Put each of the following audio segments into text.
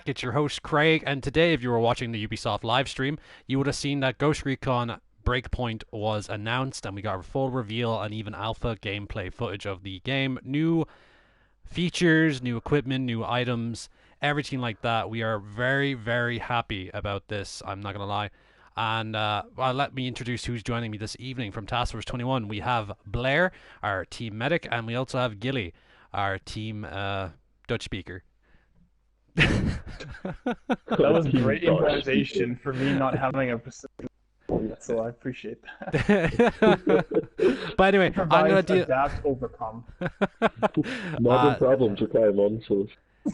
It's your host Craig, and today, if you were watching the Ubisoft live stream, you would have seen that Ghost Recon Breakpoint was announced, and we got a full reveal and even alpha gameplay footage of the game. New features, new equipment, new items, everything like that. We are very, very happy about this. I'm not gonna lie. And let me introduce who's joining me this evening from Task Force 21. We have Blair, our team medic, and we also have Gilly, our team Dutch speaker. That was great improvisation for me not having a precision yet, so I appreciate that. But anyway, I'm gonna do adapt, overcome. Modern problems are kind on, so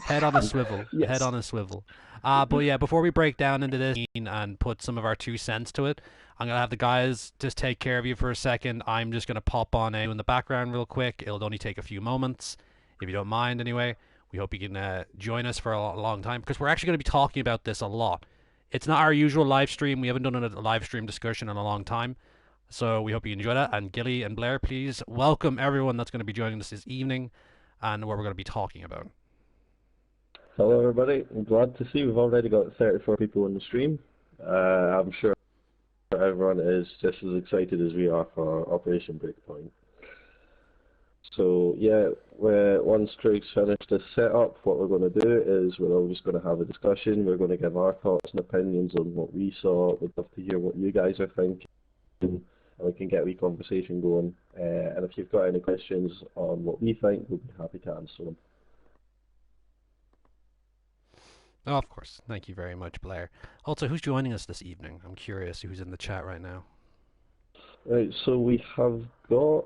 head on a swivel. Yes. Head on a swivel. But yeah, before we break down into this and put some of our 2 cents to it, I'm gonna have the guys just take care of you for a second. I'm just gonna pop on in the background real quick. It'll only take a few moments, if you don't mind. Anyway, we hope you can join us for a long time, because we're actually going to be talking about this a lot. It's not our usual live stream. We haven't done a live stream discussion in a long time, so we hope you enjoy that. And Gilly and Blair, please welcome everyone that's going to be joining us this evening and what we're going to be talking about. hello everybody. I'm glad to see we've already got 34 people in the stream. I'm sure everyone is just as excited as we are for Operation Breakpoint. So yeah, once Craig's finished this setup, what we're going to do is we're all just going to have a discussion. We're going to give our thoughts and opinions on what we saw. We'd love to hear what you guys are thinking, and we can get a wee conversation going. And if you've got any questions on what we think, we'll be happy to answer them. Oh, of course. Thank you very much, Blair. Also, who's joining us this evening? I'm curious who's in the chat right now. Right, so we have got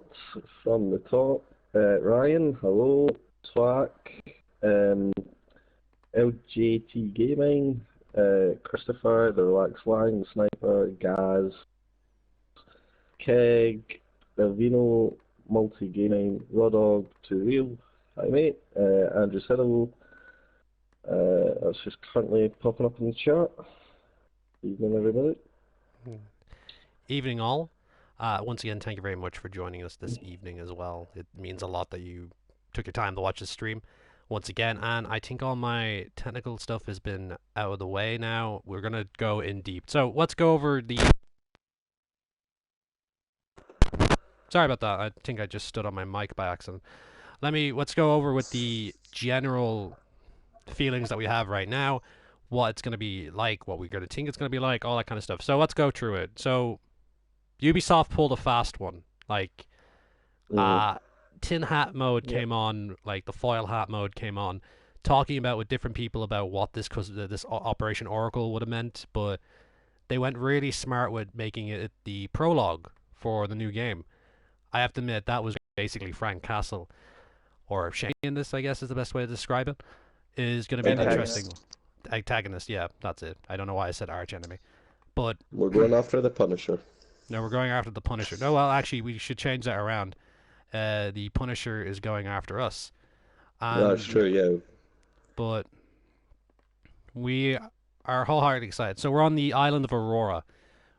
from the top Ryan, hello, Swag, LJT Gaming, Christopher, The Relaxed Lang, Sniper, Gaz, Keg, Elvino, Multi Gaming, Rodog, Too Real, hi mate, Andrew Siddle, that's just currently popping up in the chat. Evening everybody. Evening all. Once again, thank you very much for joining us this evening as well. It means a lot that you took your time to watch the stream once again, and I think all my technical stuff has been out of the way now. We're going to go in deep. So let's go over the... Sorry about that. I think I just stood on my mic by accident. Let's go over with the general feelings that we have right now, what it's going to be like, what we're going to think it's going to be like, all that kind of stuff. So let's go through it. So Ubisoft pulled a fast one. Like, tin hat mode came on, like the foil hat mode came on, talking about with different people about what this Operation Oracle would have meant, but they went really smart with making it the prologue for the new game. I have to admit, that was basically Frank Castle, or Shane in this, I guess is the best way to describe it, is going to be an interesting... Antagonist, yeah, that's it. I don't know why I said arch enemy. But we're going after the Punisher. No, we're going after the Punisher. No, well, actually, we should change that around. The Punisher is going after us. That's true, yeah. But we are wholeheartedly excited. So we're on the island of Aurora,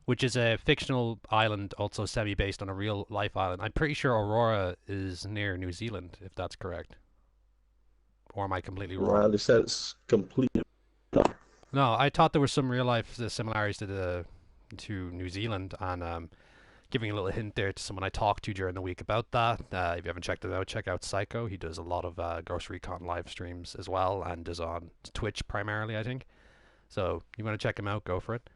which is a fictional island, also semi-based on a real-life island. I'm pretty sure Aurora is near New Zealand, if that's correct. Or am I completely wrong? Well, they said it's completely... No, I thought there were some real-life similarities to New Zealand, and giving a little hint there to someone I talked to during the week about that. If you haven't checked it out, check out Psycho. He does a lot of Ghost Recon live streams as well, and is on Twitch primarily, I think. So you want to check him out, go for it.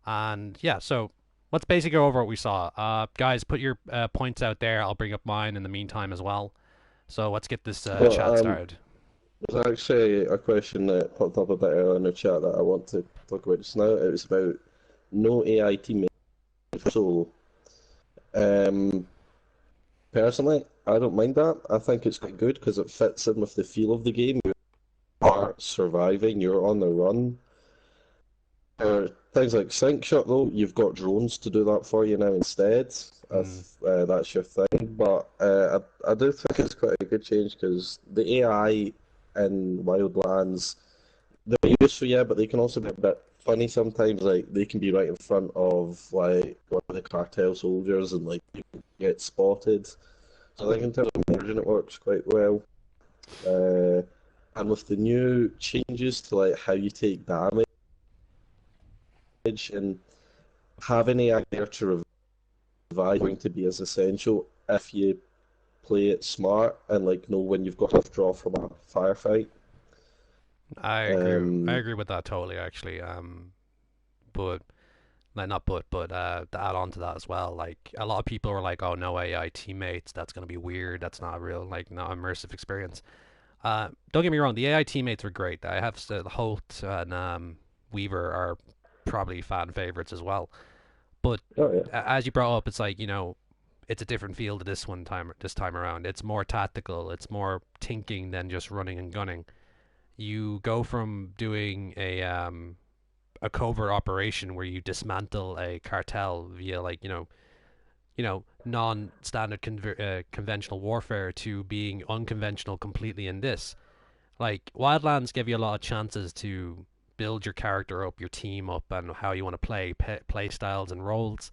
And yeah, so let's basically go over what we saw. Guys, put your points out there. I'll bring up mine in the meantime as well. So let's get this chat started. There's actually a question that popped up a bit earlier in the chat that I want to talk about just now. It was about no AI teammate. So, personally, I don't mind that. I think it's quite good because it fits in with the feel of the game. You are surviving, you're on the run. Things like Sync Shot, though, you've got drones to do that for you now instead, if that's your thing. But I do think it's quite a good change because the AI in Wildlands, they're useful, yeah, but they can also be a bit funny sometimes. Like, they can be right in front of, like, one of the cartel soldiers and, like, you can get spotted. So I think in terms of immersion, it works quite well. and with the new changes to like how you take damage and having AI there to revive going to be as essential if you play it smart and like know when you've got to withdraw from a firefight. I agree. I agree with that totally, actually. But like not but to add on to that as well, like a lot of people are like, oh, no AI teammates, that's gonna be weird. That's not a real, like, not immersive experience. Don't get me wrong, the AI teammates are great. I have Holt and Weaver are probably fan favorites as well. But as you brought up, it's like, it's a different feel to this time around. It's more tactical. It's more thinking than just running and gunning. You go from doing a covert operation where you dismantle a cartel via, like, non-standard conventional warfare to being unconventional completely in this. Like, Wildlands give you a lot of chances to build your character up, your team up, and how you want to play styles and roles.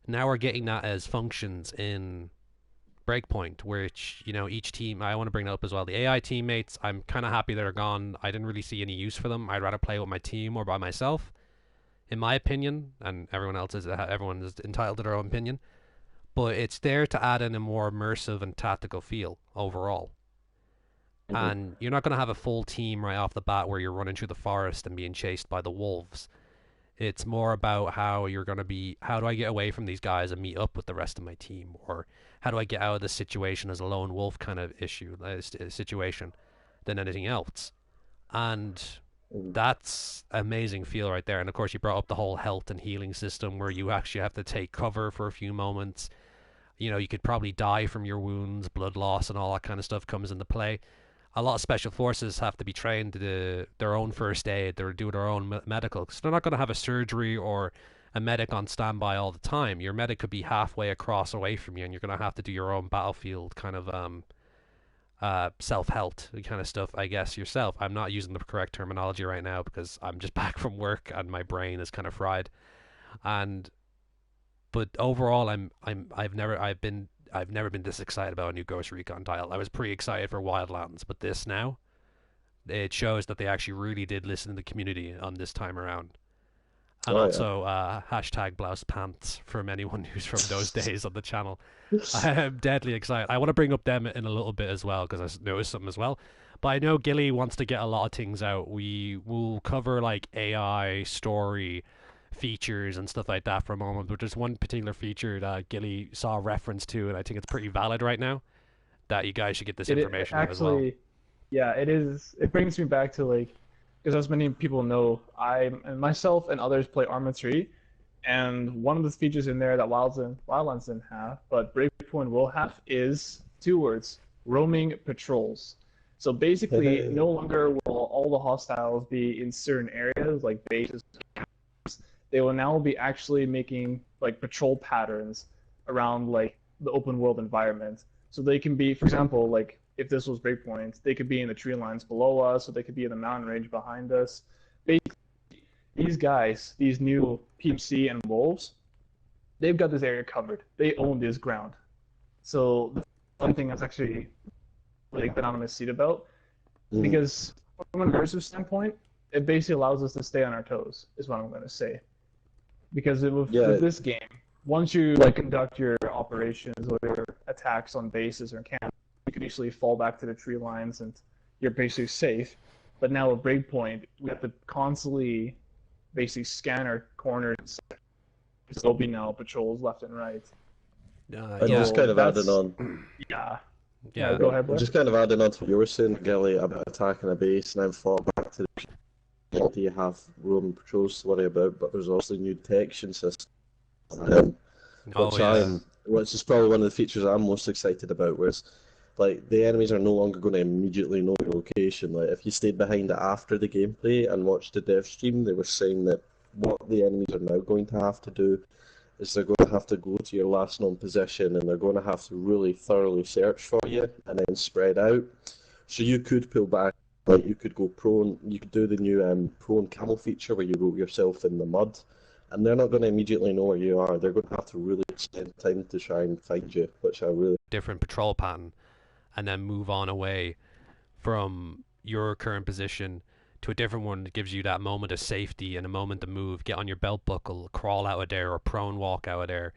Now we're getting that as functions in Breakpoint, which, each team, I want to bring that up as well. The AI teammates, I'm kind of happy they're gone. I didn't really see any use for them. I'd rather play with my team or by myself, in my opinion, and everyone is entitled to their own opinion. But it's there to add in a more immersive and tactical feel overall. And you're not going to have a full team right off the bat where you're running through the forest and being chased by the wolves. It's more about how you're going to be, how do I get away from these guys and meet up with the rest of my team? Or how do I get out of this situation as a lone wolf kind of situation than anything else? And that's amazing feel right there. And of course, you brought up the whole health and healing system where you actually have to take cover for a few moments. You could probably die from your wounds, blood loss, and all that kind of stuff comes into play. A lot of special forces have to be trained to do their own first aid. They do their own medical, because they're not going to have a surgery or a medic on standby all the time. Your medic could be halfway across away from you, and you're going to have to do your own battlefield kind of self-health kind of stuff, I guess, yourself. I'm not using the correct terminology right now because I'm just back from work and my brain is kind of fried. But overall, I've never been this excited about a new Ghost Recon title. I was pretty excited for Wildlands, but this now, it shows that they actually really did listen to the community on this time around. And also, hashtag blouse pants from anyone who's from those days on the channel. I am deadly excited. I want to bring up them in a little bit as well, because I noticed something as well. But I know Gilly wants to get a lot of things out. We will cover like AI, story, features and stuff like that for a moment, but there's one particular feature that Gilly saw a reference to, and I think it's pretty valid right now, that you guys should get this information out as well. Yeah, it is. It brings me back to, like, because as many people know, and myself and others play Arma 3, and one of the features in there that Wildlands didn't have, but Breakpoint will have, is two words: roaming patrols. So basically, no longer will all the hostiles be in certain areas like bases. They will now be actually making like patrol patterns around like the open world environment. So they can be, for example, like if this was Breakpoint, they could be in the tree lines below us, or they could be in the mountain range behind us. Basically, these guys, these new PMC and wolves, they've got this area covered. They own this ground. So the one thing that's actually like that I'm gonna see about, because from an immersive standpoint, it basically allows us to stay on our toes, is what I'm gonna say. Because with this game, once you like conduct your operations or your attacks on bases or camps, you can usually fall back to the tree lines and you're basically safe. But now with Breakpoint, we have to constantly basically scan our corners. There'll be now patrols left and right. And just kind of adding on. Yeah. Go ahead, Blair. Just kind of adding on to what you were saying, Gilly, about attacking a base and then fall back to the you have roaming patrols to worry about, but there's also new detection system, which is probably one of the features I'm most excited about. Whereas, like, the enemies are no longer going to immediately know your location. Like, if you stayed behind it after the gameplay and watched the dev stream, they were saying that what the enemies are now going to have to do is they're going to have to go to your last known position and they're going to have to really thoroughly search for you and then spread out. So you could pull back. Like, you could go prone, you could do the new prone camel feature where you roll yourself in the mud, and they're not going to immediately know where you are. They're going to have to really spend time to try and find you, which I really... Different patrol pattern, and then move on away from your current position to a different one that gives you that moment of safety and a moment to move, get on your belt buckle, crawl out of there, or prone walk out of there,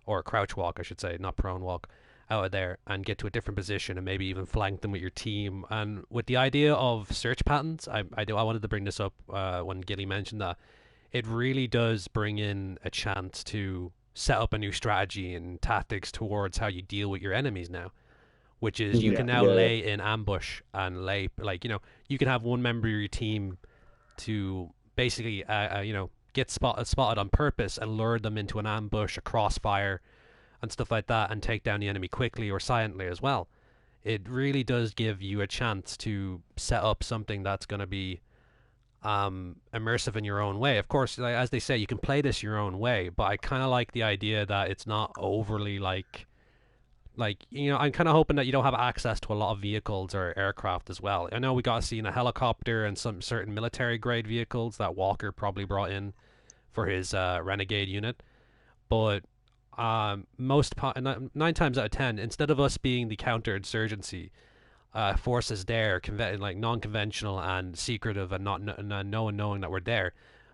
or crouch walk, I should say, not prone walk, out of there, and get to a different position and maybe even flank them with your team. And with the idea of search patterns, I wanted to bring this up when Gilly mentioned that it really does bring in a chance to set up a new strategy and tactics towards how you deal with your enemies now, which is you can Yeah. now Yeah. lay in ambush and lay, like, you can have one member of your team to basically get spotted on purpose and lure them into an ambush, a crossfire, and stuff like that, and take down the enemy quickly or silently as well. It really does give you a chance to set up something that's going to be immersive in your own way. Of course, like, as they say, you can play this your own way, but I kind of like the idea that it's not overly I'm kind of hoping that you don't have access to a lot of vehicles or aircraft as well. I know we got to see a helicopter and some certain military grade vehicles that Walker probably brought in for his renegade unit, but 9 times out of 10, instead of us being the counterinsurgency forces there, like non-conventional and secretive, and no one knowing that we're there,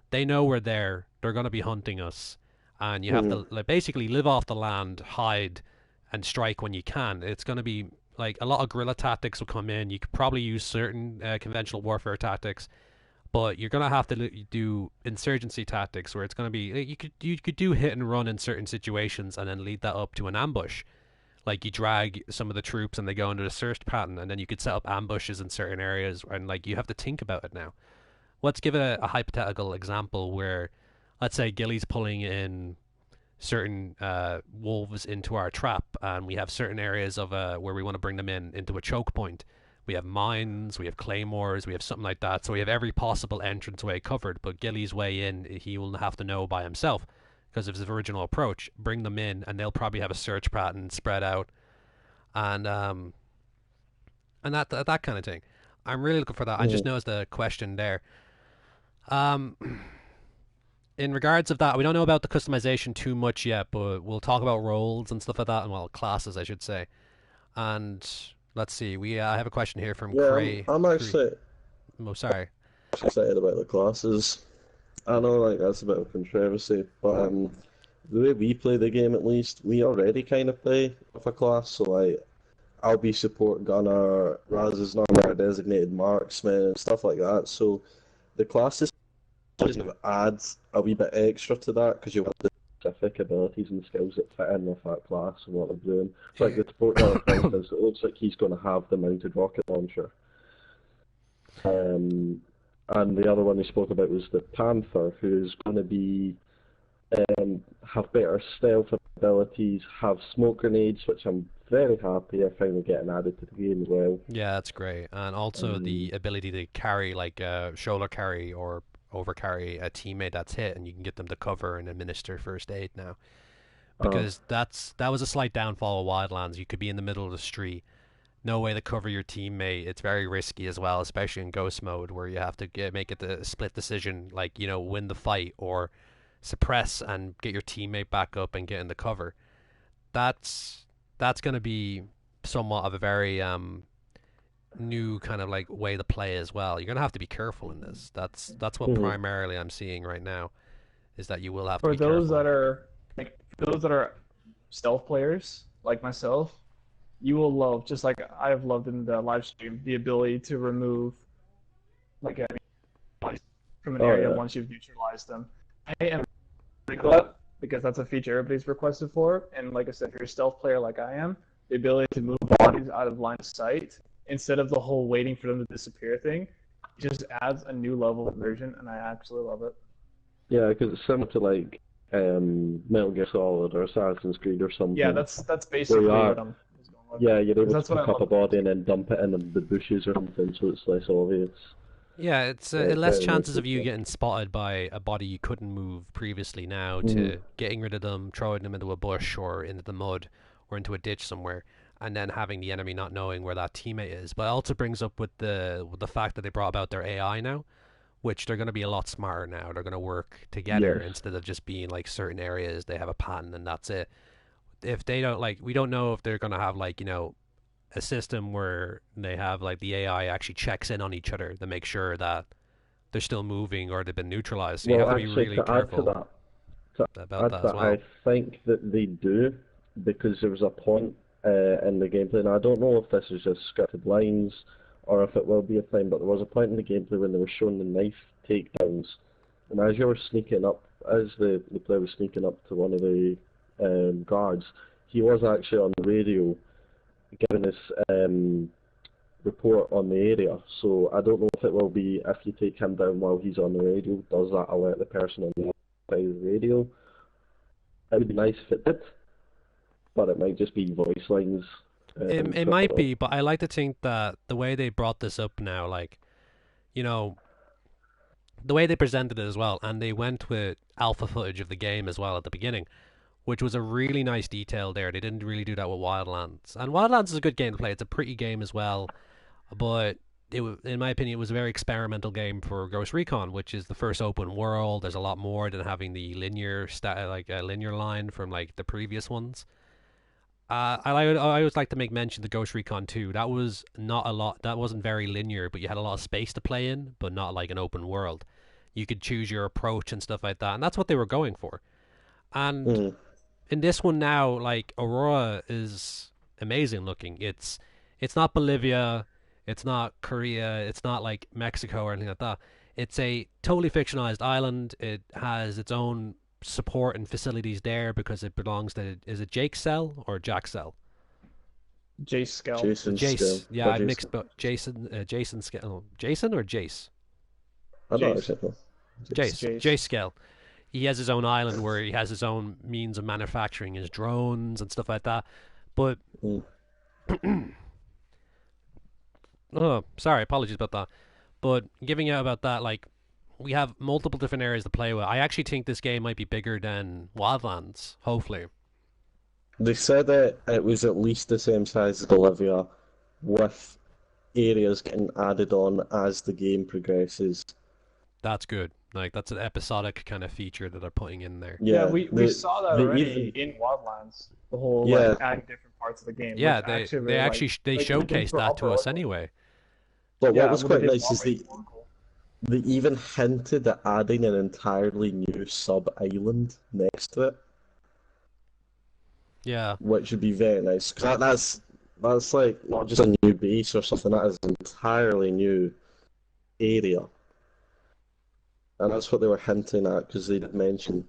they know we're there. They're going to be hunting us, and you have to basically live off the land, hide, and strike when you can. It's going to be like a lot of guerrilla tactics will come in. You could probably use certain conventional warfare tactics, but you're going to have to do insurgency tactics where it's going to be you could do hit and run in certain situations and then lead that up to an ambush. Like you drag some of the troops and they go into the search pattern, and then you could set up ambushes in certain areas, and like you have to think about it now. Let's give a hypothetical example where, let's say Gilly's pulling in certain wolves into our trap, and we have certain areas of where we want to bring them into a choke point. We have mines, we have claymores, we have something like that. So we have every possible entranceway covered. But Gilly's way in, he will have to know by himself because of his original approach. Bring them in, and they'll probably have a search pattern spread out, and that kind of thing. I'm really looking for that. I just noticed the question there. Um, in regards of that, we don't know about the customization too much yet, but we'll talk about roles and stuff like that, and well, classes, I should say. And let's see, I have a question here from Yeah, Craig. I'm actually Oh, sorry. excited about the classes. I know, like, that's a bit of controversy, but the way we play the game, at least, we already kind of play with a class. So, like, I'll be support gunner, Raz is normally our designated marksman, and stuff like that. So, the classes kind of adds a wee bit extra to that because you have the specific abilities and skills that fit in with that class and what they're doing. So, like, the support gunner, for instance, it looks like he's going to have the mounted rocket launcher. And the other one we spoke about was the Panther, who's going to be have better stealth abilities, have smoke grenades, which I'm very happy are finally getting added to the game as well. Yeah, that's great. And also the ability to carry, like shoulder carry or over carry a teammate that's hit, and you can get them to cover and administer first aid now. Because that was a slight downfall of Wildlands. You could be in the middle of the street, no way to cover your teammate. It's very risky as well, especially in ghost mode where you have to make it the split decision, like, win the fight or suppress and get your teammate back up and get in the cover. That's going to be somewhat of a very new kind of like way to play as well. You're going to have to be careful in this. That's what primarily I'm seeing right now, is that you will have to be careful. For those that are stealth players like myself, you will love, just like I have loved in the live stream, the ability to remove like enemies from an area once you've neutralized them. I am glad because that's a feature everybody's requested for. And like I said, if you're a stealth player like I am, the ability to move bodies out of line of sight instead of the whole waiting for them to disappear thing, just adds a new level of immersion, and I absolutely love it. Yeah, because it's similar to like Metal Gear Solid or Assassin's Creed or something. Yeah, that's basically what I'm. Yeah, you're able to pick up a body and then dump it in the bushes or something, so it's less obvious. Yeah, it's less chances of you getting spotted by a body you couldn't move previously now to getting rid of them, throwing them into a bush or into the mud or into a ditch somewhere, and then having the enemy not knowing where that teammate is. But it also brings up with the fact that they brought about their AI now, which they're going to be a lot smarter now. They're going to work together instead of just being like certain areas they have a pattern and that's it. If they don't, like, we don't know if they're going to have, like, a system where they have like the AI actually checks in on each other to make sure that they're still moving or they've been neutralized. So you have Well, to be actually, really to add to careful that, to about add to that as that, I well. think that they do because there was a point in the gameplay, and I don't know if this is just scripted lines or if it will be a thing, but there was a point in the gameplay when they were showing the knife takedowns, and as you were sneaking up, as the player was sneaking up to one of the guards, he was actually on the radio giving us report on the area. So I don't know if it will be if you take him down while he's on the radio, does that alert the person on the other side of the radio? It would be nice if it did, but it might just be voice lines. It might be, but I like to think that the way they brought this up now, like, you know, the way they presented it as well, and they went with alpha footage of the game as well at the beginning, which was a really nice detail there. They didn't really do that with Wildlands, and Wildlands is a good game to play. It's a pretty game as well, but in my opinion, it was a very experimental game for Ghost Recon, which is the first open world. There's a lot more than having the linear like a linear line from like the previous ones. I always like to make mention of Ghost Recon 2. That was not a lot. That wasn't very linear, but you had a lot of space to play in, but not like an open world. You could choose your approach and stuff like that, and that's what they were going for. And in this one now, like Aurora is amazing looking. It's not Bolivia, it's not Korea, it's not like Mexico or anything like that. It's a totally fictionalized island. It has its own support and facilities there because it belongs to, is it Jake Cell or Jack Cell? Jace Skell. Jason Jace. Scale. Yeah, I mixed but Jason Skell. Oh, Jason or Jace? I don't Jace. actually know. Jace Skell. He has his own island where he has his own means of manufacturing his drones and stuff like that. But oh, sorry, apologies about that. But giving out about that, like we have multiple different areas to play with. I actually think this game might be bigger than Wildlands. Hopefully, They said that it was at least the same size as Bolivia, with areas getting added on as the game progresses. that's good. Like that's an episodic kind of feature that they're putting in there. Yeah, Yeah, we saw that they already even in Wildlands. The whole yeah, like adding different parts of the game, Yeah, which they actually they really actually they like even showcased for that to us Upper anyway. but what Yeah, was what they quite did nice with is Operations Oracle. they even hinted at adding an entirely new sub-island next to it, Yeah, which would be very nice. 'Cause that's like not just a new base or something, that is an entirely new area. And that's what they were hinting at because they did mention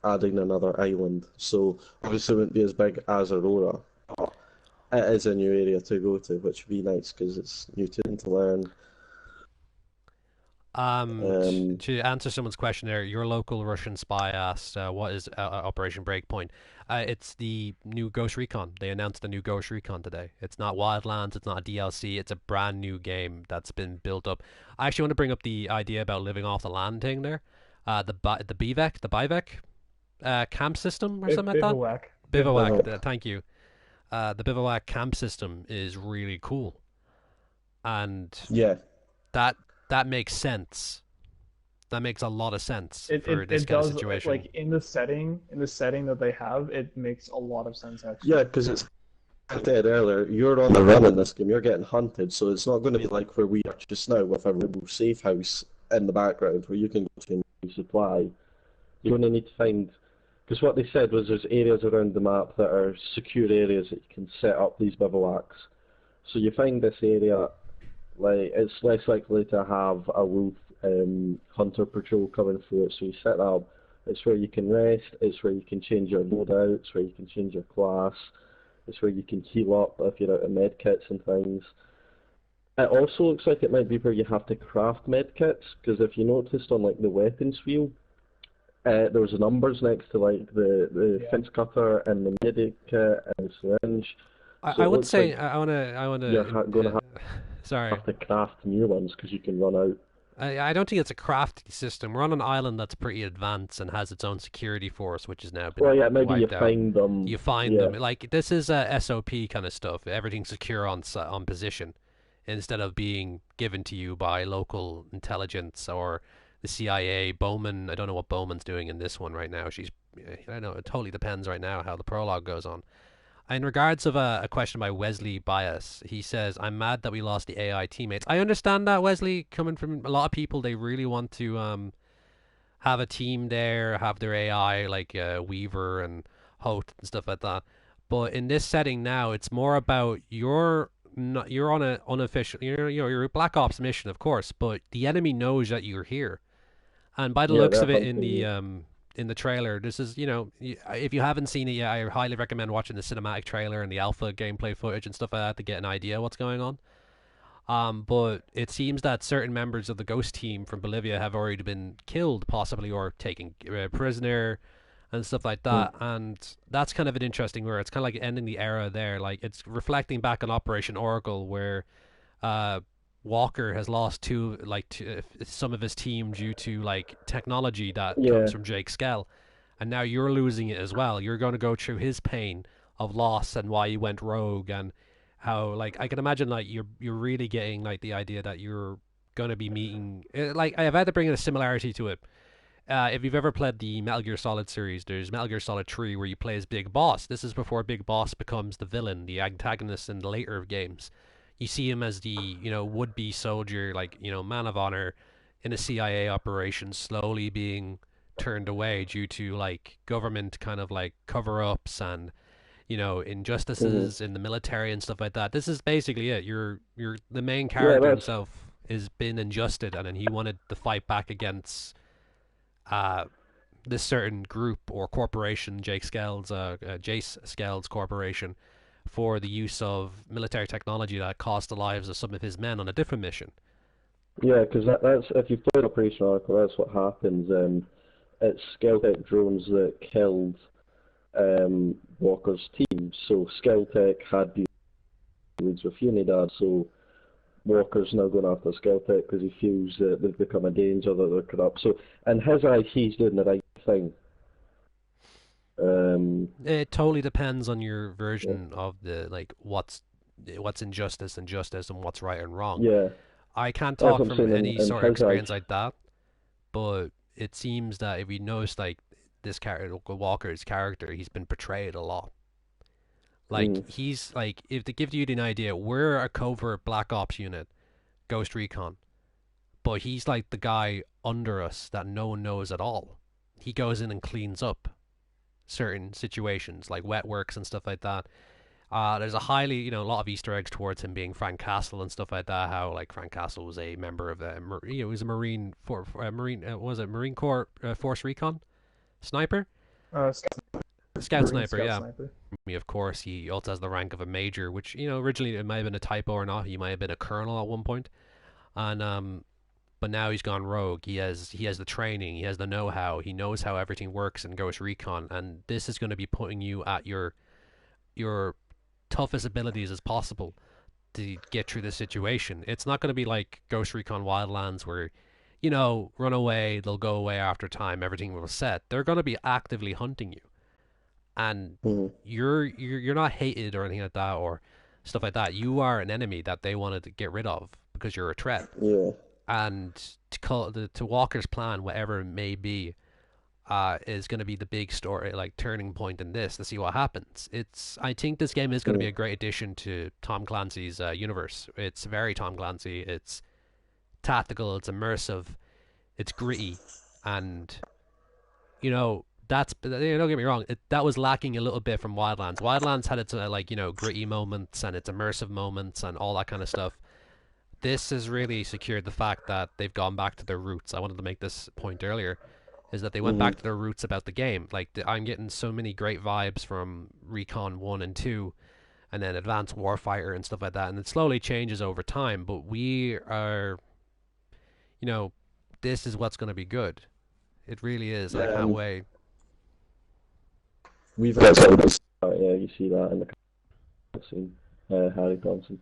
adding another island. So obviously it wouldn't be as big as Aurora. But it is a new area to go to, which would be nice because it's new to learn. To answer someone's question there, your local Russian spy asked, "What is Operation Breakpoint?" It's the new Ghost Recon. They announced the new Ghost Recon today. It's not Wildlands. It's not a DLC. It's a brand new game that's been built up. I actually want to bring up the idea about living off the land thing there. The BIVAC camp system or something like that. Bivouac. Bivouac. Thank you. The bivouac camp system is really cool, and Yeah, that that makes sense. That makes a lot of sense It, for it, this it kind of does situation. like in the setting that they have, it makes a lot of sense actually. yeah, because it's like I said earlier, you're on the run in this game, you're getting hunted, so it's not going to be like where we are just now with a rebel safe house in the background where you can go to and resupply. You're going to need to find, because what they said was there's areas around the map that are secure areas that you can set up these bivouacs. So you find this area, like it's less likely to have a wolf hunter patrol coming through it, so you set up. It's where you can rest, it's where you can change your loadout, it's where you can change your class, it's where you can heal up if you're out of medkits and things. It also looks like it might be where you have to craft medkits, because if you noticed on like the weapons wheel, there was numbers next to like the fence cutter and the medic kit and syringe. So I it would looks say like I want you're to. going to Sorry, have to craft new ones because you can run out. I don't think it's a crafting system. We're on an island that's pretty advanced and has its own security force, which has now been Well, yeah, maybe you wiped out. find them. You find Yeah. them. Like this is SOP kind of stuff. Everything's secure on position, instead of being given to you by local intelligence or the CIA. Bowman, I don't know what Bowman's doing in this one right now. I don't know. It totally depends right now how the prologue goes on. In regards of a question by Wesley Bias, he says, "I'm mad that we lost the AI teammates." I understand that, Wesley, coming from a lot of people. They really want to have a team there, have their AI like Weaver and Hoth and stuff like that. But in this setting now, it's more about you're on a unofficial you're a Black Ops mission, of course, but the enemy knows that you're here. And by the Yeah, looks they're of it hunting you. in the trailer, this is if you haven't seen it yet, I highly recommend watching the cinematic trailer and the alpha gameplay footage and stuff like that to get an idea what's going on. But it seems that certain members of the Ghost team from Bolivia have already been killed, possibly, or taken prisoner and stuff like Hmm. that. And that's kind of an interesting where it's kind of like ending the era there. Like it's reflecting back on Operation Oracle, where uh, Walker has lost some of his team due to like technology that Yeah, comes from Jake Skell, and now you're losing it as well. You're going to go through his pain of loss and why he went rogue and how like I can imagine like you're really getting like the idea that you're going to be meeting like I've had to bring in a similarity to it. If you've ever played the Metal Gear Solid series, there's Metal Gear Solid 3 where you play as Big Boss. This is before Big Boss becomes the villain, the antagonist in the later games. You see him as the, would-be soldier, like, man of honor in a CIA operation slowly being turned away due to like government kind of like cover-ups and hmm, injustices in the military and stuff like that. This is basically it. You're the main yeah. character himself is been injusted, and then he wanted to fight back against uh, this certain group or corporation, Jace Skell's corporation, for the use of military technology that cost the lives of some of his men on a different mission. Yeah, because that's if you played Operation Oracle, that's what happens. It's Skeltec drones that killed Walker's team. So Skeltec had these leads with Unidad, so Walker's now going after Skeltec because he feels that they've become a danger, that they're corrupt. So in his eyes, he's doing the right thing. Um, It totally depends on your yeah, version of the like what's injustice and justice and what's right and wrong. yeah, I can't that's talk what I'm from saying. any In sort of his eyes, experience like that, but it seems that if you notice like this character Walker's character, he's been portrayed a lot. Like mm, he's like if to give you an idea, we're a covert Black Ops unit, Ghost Recon, but he's like the guy under us that no one knows at all. He goes in and cleans up certain situations like wet works and stuff like that. There's a highly, a lot of Easter eggs towards him being Frank Castle and stuff like that. How like Frank Castle was a member of the, he was a Marine Corps Force Recon sniper, Uh, scout Marine sniper. Scout Yeah, Sniper. of course, he also has the rank of a major, which originally it might have been a typo or not. He might have been a colonel at one point, and but now he's gone rogue. He has the training, he has the know-how, he knows how everything works in Ghost Recon, and this is going to be putting you at your toughest abilities as possible to get through this situation. It's not going to be like Ghost Recon Wildlands where run away, they'll go away after time, everything will set. They're going to be actively hunting you, and mm, you're not hated or anything like that or stuff like that. You are an enemy that they wanted to get rid of because you're a threat. yeah, And to Walker's plan, whatever it may be, is going to be the big story, like turning point in this to see what happens. I think this game is going to be mm, a great addition to Tom Clancy's universe. It's very Tom Clancy. It's tactical. It's immersive. It's gritty, and don't get me wrong. That was lacking a little bit from Wildlands. Wildlands had its gritty moments and its immersive moments and all that kind of stuff. This has really secured the fact that they've gone back to their roots. I wanted to make this point earlier is that they went mm, back to their roots about the game. Like I'm getting so many great vibes from Recon 1 and 2 and then Advanced Warfighter and stuff like that, and it slowly changes over time, but we are you know this is what's going to be good. It really is. I yeah. can't wait. We've got some of this. Yeah, you see that in the cutscene. Harry Thompson.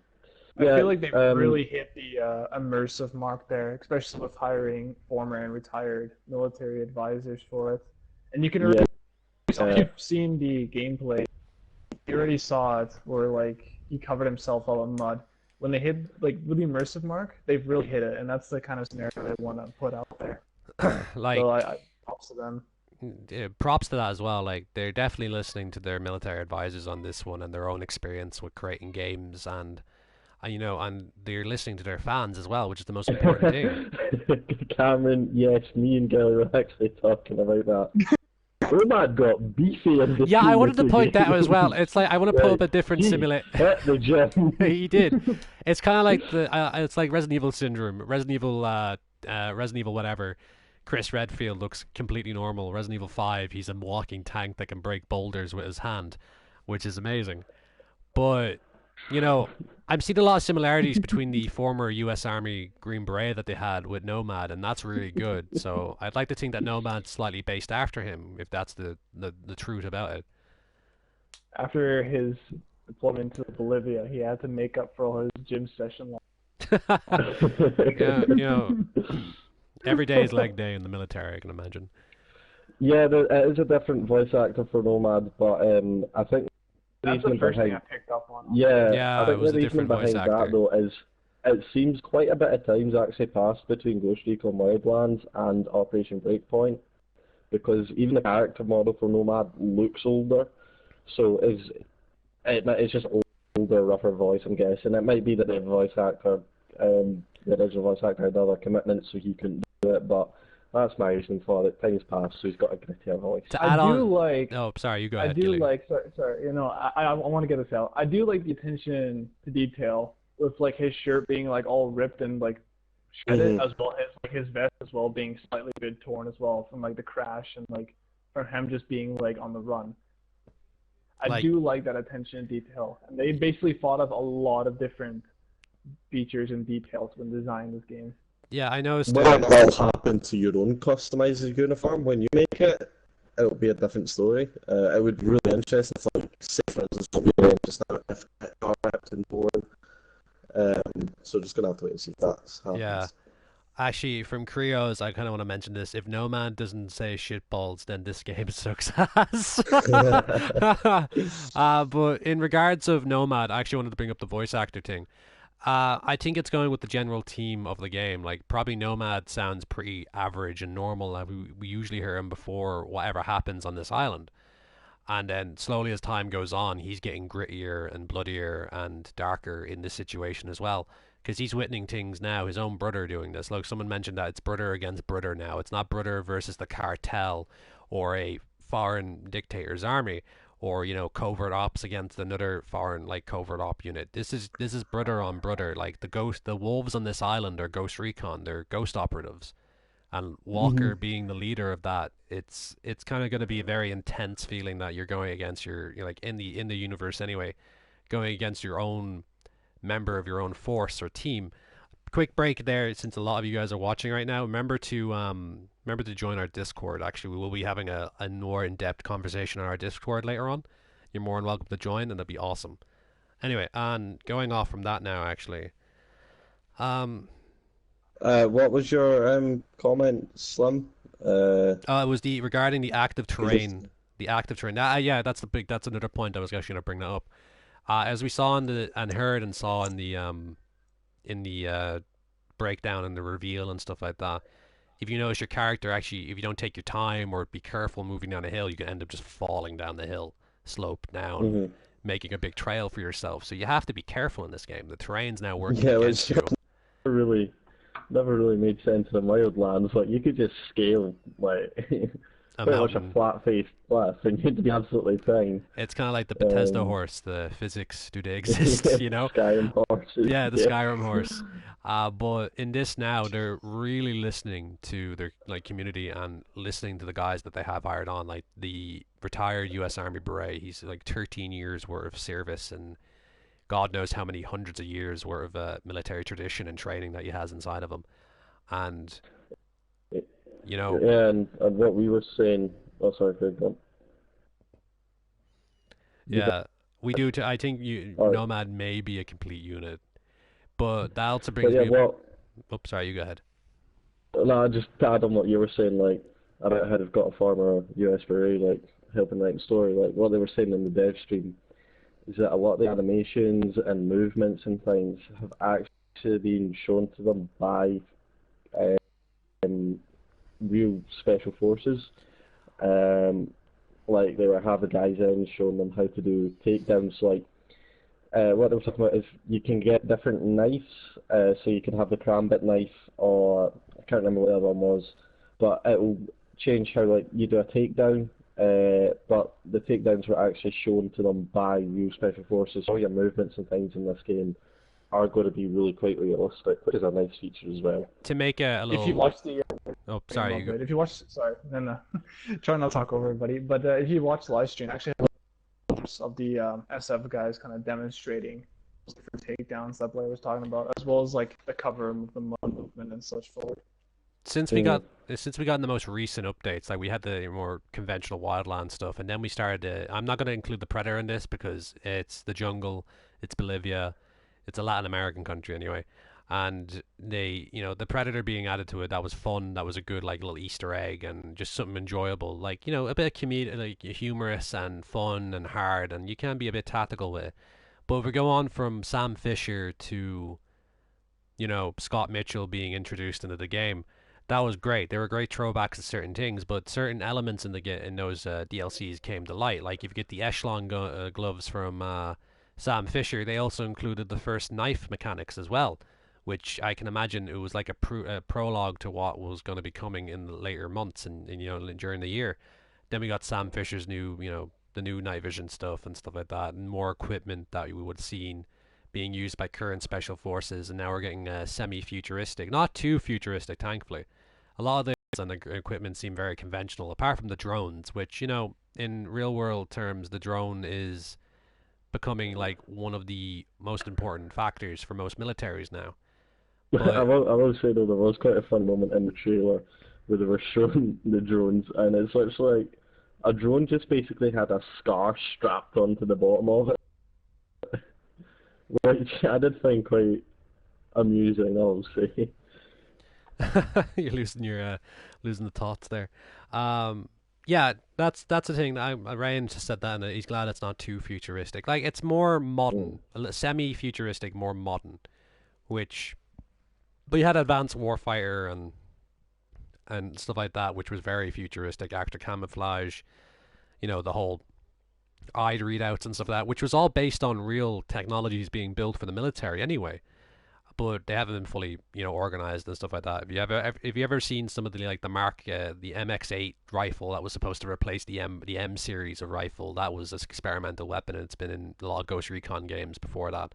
I Yeah, feel like they've really hit the immersive mark there, especially with hiring former and retired military advisors for it. And you can yeah, already, if you've seen the gameplay, you already saw it where like he covered himself all in mud. When they hit like with the immersive mark, they've really hit it, and that's the kind of scenario they want to put out there. So Like I props to them. props to that as well. Like they're definitely listening to their military advisors on this one and their own experience with creating games, and and they're listening to their fans as well, which is the most important thing. Cameron, yes, me and Gilly were actually talking about that. Nomad got beefy in the Yeah, I wanted to point that out as well. It's like I want to pull up a different simulate. Hit the gym. He did. It's kind of like it's like Resident Evil syndrome. Resident Evil whatever. Chris Redfield looks completely normal. Resident Evil 5, he's a walking tank that can break boulders with his hand, which is amazing. But I'm seeing a lot of similarities between the former U.S. Army Green Beret that they had with Nomad, and that's really good. So I'd like to think that Nomad's slightly based after him, if that's the truth about it. After his deployment to Bolivia, he had to make up for all his gym session. Yeah, every day is leg day in the military, I can imagine. Yeah, it is a different voice actor for Nomad, but I think that's the first thing I picked up on. Yeah, I think it was the a reason different voice behind actor. that though is it seems quite a bit of time's actually passed between Ghost Recon Wildlands and Operation Breakpoint, because even the character model for Nomad looks older, so it's just older, rougher voice. I'm guessing it might be that the voice actor, the original voice actor had other commitments, so he couldn't do it, but. That's my reason for it. Time's passed, so he's got a grittier voice. Oh, sorry, you go ahead. Sorry. I want to get this out. I do like the attention to detail with like his shirt being like all ripped and like shredded, as well as like his vest as well being slightly bit torn as well from like the crash and like from him just being like on the run. I do like that attention to detail, and they basically thought of a lot of different features and details when designing this game. Yeah, I noticed. What will happen to your own customized uniform when you make it? It'll be a different story. It would be really interesting if, like, say for instance, what we're doing just now, if it got ripped and torn. So just gonna have to wait and see if that happens. Yeah, actually, from Krios, I kind of want to mention this. If Nomad doesn't say shitballs, then this game sucks ass. But in regards of Nomad, I actually wanted to bring up the voice actor thing. I think it's going with the general theme of the game. Like, probably Nomad sounds pretty average and normal. We usually hear him before whatever happens on this island. And then slowly as time goes on, he's getting grittier and bloodier and darker in this situation as well. Because he's witnessing things now, his own brother doing this. Like, someone mentioned that it's brother against brother now. It's not brother versus the cartel or a foreign dictator's army, or covert ops against another foreign like covert op unit. This is brother on brother. Like the wolves on this island are Ghost Recon, they're ghost operatives, and Walker being the leader of that, it's kind of going to be a very intense feeling that you're going against you're like in the universe anyway, going against your own member of your own force or team. Quick break there, since a lot of you guys are watching right now. Remember to join our Discord. Actually, we will be having a more in-depth conversation on our Discord later on. You're more than welcome to join, and that'd be awesome. Anyway, and going off from that now, actually. What was your comment, Slim? It was regarding the active terrain. The active terrain. Yeah, that's another point I was actually going to bring that up. As we saw heard and saw in the breakdown and the reveal and stuff like that, if you notice your character, actually, if you don't take your time or be careful moving down a hill, you can end up just falling down the hill slope down, making a big trail for yourself. So you have to be careful in this game. The terrain's now working against you. Never really made sense in the Wildlands. Like, you could just scale like pretty much a flat-faced cliff, and you'd be absolutely fine. It's kind of like the Bethesda horse. The physics, do they exist? Skyrim horses. Yeah, the Skyrim horse. But in this now, they're really listening to their community and listening to the guys that they have hired on, like the retired U.S. Army Beret. He's like 13 years worth of service and God knows how many hundreds of years worth of military tradition and training that he has inside of him. And yeah, and what we were saying. Oh, sorry, Craig. Yeah, we do. I think Nomad may be a complete unit, but that also brings me. Oops, sorry, you go ahead. No, just to add on what you were saying, like about how they've got a former US Beret like helping write the story. Like what they were saying in the dev stream is that a lot of the animations and movements and things have actually been shown to them by real special forces. Like they would have the guys in showing them how to do takedowns. Like what they were talking about is you can get different knives. So you can have the karambit knife, or I can't remember what the other one was, but it will change how like you do a takedown. But the takedowns were actually shown to them by real special forces. All your movements and things in this game are going to be really quite realistic, which is a nice feature as well. To make a little... If you watch the Oh, sorry. if you watch, sorry, then try not to talk over everybody. But if you watch the live stream, actually have clips of the SF guys kind of demonstrating different takedowns that Blair was talking about, as well as like the cover movement and such forward. Since we got in the most recent updates, like we had the more conventional wildland stuff, and then we started. I'm not going to include the Predator in this because it's the jungle, it's Bolivia, it's a Latin American country anyway, and they, the Predator being added to it, that was fun. That was a good like little Easter egg and just something enjoyable, like a bit of comedy, like humorous and fun and hard, and you can be a bit tactical with it. But if we go on from Sam Fisher to, Scott Mitchell being introduced into the game. That was great. They were great throwbacks to certain things, but certain elements in those DLCs came to light. Like if you get the Echelon gloves from Sam Fisher, they also included the first knife mechanics as well, which I can imagine it was like a prologue to what was going to be coming in the later months and during the year. Then we got Sam Fisher's new, the new night vision stuff and stuff like that, and more equipment that we would have seen being used by current special forces, and now we're getting semi-futuristic, not too futuristic, thankfully. A lot of the and the equipment seem very conventional, apart from the drones, which, in real world terms, the drone is becoming like one of the most important factors for most militaries now. But I will say though, there was quite a fun moment in the trailer where they were showing the drones, and it's like a drone just basically had a scar strapped onto the bottom of it, which I did find quite amusing, I'll say. You're losing the thoughts there. Yeah, that's the thing. Ryan just said that, and he's glad it's not too futuristic. Like it's more modern, semi-futuristic, more modern. But you had Advanced Warfighter and stuff like that, which was very futuristic. Active camouflage, the whole eye readouts and stuff like that, which was all based on real technologies being built for the military anyway. But they haven't been fully, organized and stuff like that. Have you ever seen some of the the MX8 rifle that was supposed to replace the M series of rifle? That was an experimental weapon, and it's been in a lot of Ghost Recon games before that.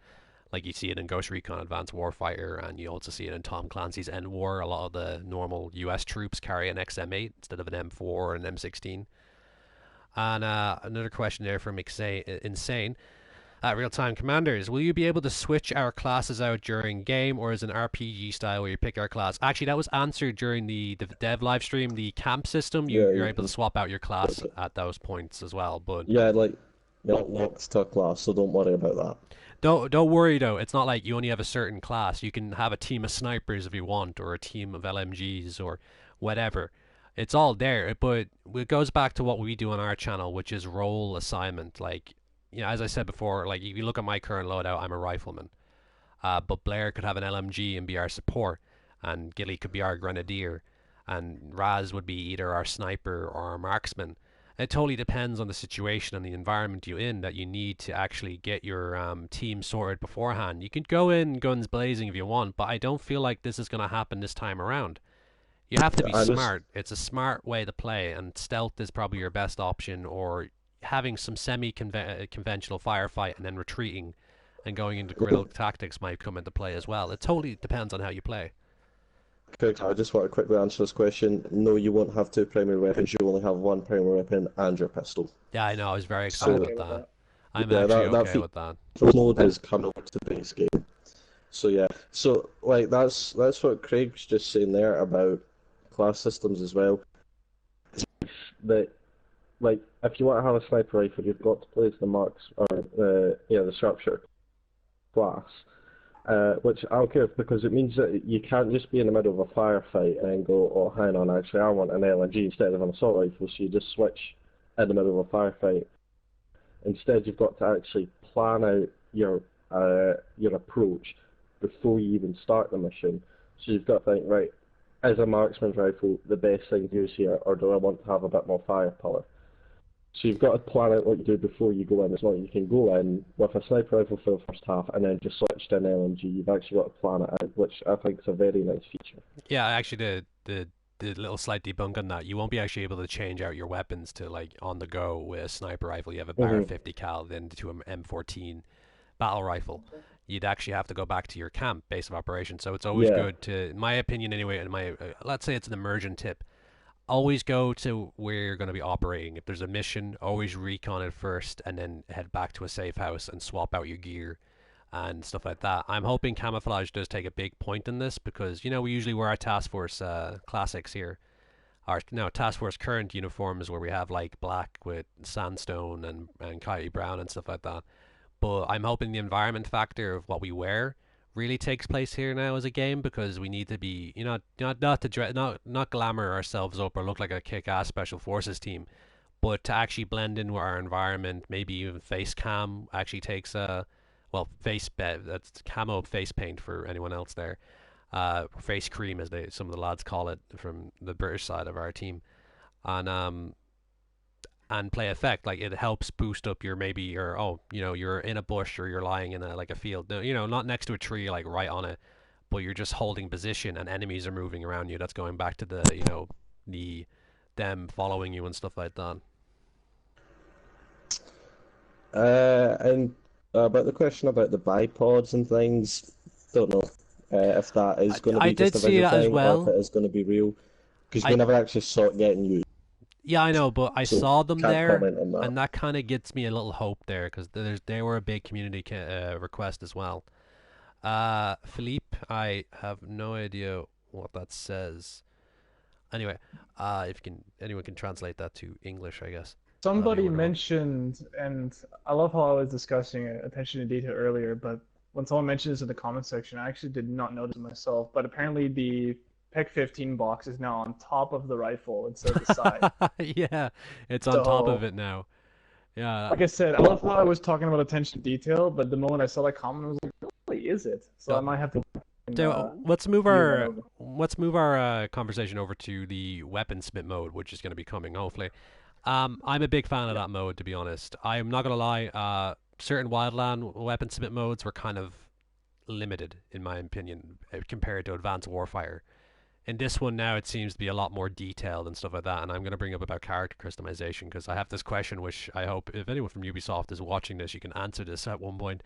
Like you see it in Ghost Recon Advanced Warfighter, and you also see it in Tom Clancy's End War. A lot of the normal US troops carry an XM8 instead of an M4 or an M16. And another question there from Insane. Real-time commanders, will you be able to switch our classes out during game, or is it an RPG style where you pick our class? Actually, that was answered during the dev live stream. The camp system, you're able to swap out your class at those points as well. But yeah, not locked to a class, so don't worry about that. Don't worry though. It's not like you only have a certain class. You can have a team of snipers if you want, or a team of LMGs, or whatever. It's all there. But it goes back to what we do on our channel, which is role assignment. Like, as I said before, like if you look at my current loadout, I'm a rifleman. But Blair could have an LMG and be our support, and Gilly could be our grenadier, and Raz would be either our sniper or our marksman. It totally depends on the situation and the environment you're in that you need to actually get your team sorted beforehand. You can go in guns blazing if you want, but I don't feel like this is going to happen this time around. You have to be smart. It's a smart way to play, and stealth is probably your best option, or having some semi-conventional firefight and then retreating and going into guerrilla tactics might come into play as well. It totally depends on how you play. Correct. I just want to quickly answer this question. No, you won't have two primary weapons. You only have one primary weapon and your pistol. Yeah, I know. I was very excited about that. I'm actually okay with that. The mode is coming over to the base game. So yeah. So like that's what Craig was just saying there about class systems as well. That like if you want to have a sniper rifle, you've got to place the marks or the sharpshooter class. Which I don't care, because it means that you can't just be in the middle of a firefight and go, oh, hang on, actually I want an LNG instead of an assault rifle, so you just switch in the middle of a firefight. Instead, you've got to actually plan out your approach before you even start the mission. So you've got to think, right, as a marksman's rifle, the best thing to use here, or do I want to have a bit more firepower? So you've got to plan out what you do before you go in. It's not you can go in with a sniper rifle for the first half and then just switch to an LMG. You've actually got to plan it out, which I think is a very nice feature. Yeah, actually, the little slight debunk on that, you won't be actually able to change out your weapons to like on the go with a sniper rifle. You have a bar 50 cal, then to an M14 battle rifle. You'd actually have to go back to your camp base of operations. So it's always good to, in my opinion anyway, in my let's say it's an immersion tip. Always go to where you're going to be operating. If there's a mission, always recon it first and then head back to a safe house and swap out your gear and stuff like that. I'm hoping camouflage does take a big point in this because, you know, we usually wear our Task Force classics here. Our Task Force current uniforms where we have like black with sandstone and coyote brown and stuff like that. But I'm hoping the environment factor of what we wear really takes place here now as a game because we need to be, you know, not glamour ourselves up or look like a kick-ass special forces team, but to actually blend in with our environment. Maybe even face cam actually takes that's camo face paint for anyone else there, face cream as some of the lads call it from the British side of our team, and play effect. Like it helps boost up you're in a bush or you're lying in a field, you know, not next to a tree, like right on it, but you're just holding position and enemies are moving around you. That's going back to them following you and stuff like that. And about the question about the bipods and things, don't know if that is going to be just a visual thing or if it is going to be real, because we never actually saw it getting used. Yeah, I know, but I saw them there, and that kind of gets me a little hope there because they were a big community request as well. Philippe, I have no idea what that says. Anyway, if anyone can translate that to English, I guess. Somebody mentioned, and I love how I was discussing attention to detail earlier, but when someone mentioned this in the comment section, I actually did not notice it myself, but apparently the PEC 15 box is now on top of the rifle instead of the side. Yeah, it's on top of it now. Yeah. Like I said, I love how I was talking about attention to detail, but the moment I saw that comment, I was like, really, is it? So I might have to... let's move our conversation over to the Weaponsmith mode, which is going to be coming, hopefully. I'm a big fan of that mode, to be honest. I'm not going to lie, certain Wildland Weaponsmith modes were kind of limited, in my opinion, compared to Advanced Warfire. In this one now, it seems to be a lot more detailed and stuff like that, and I'm going to bring up about character customization, because I have this question, which I hope, if anyone from Ubisoft is watching this, you can answer this at one point.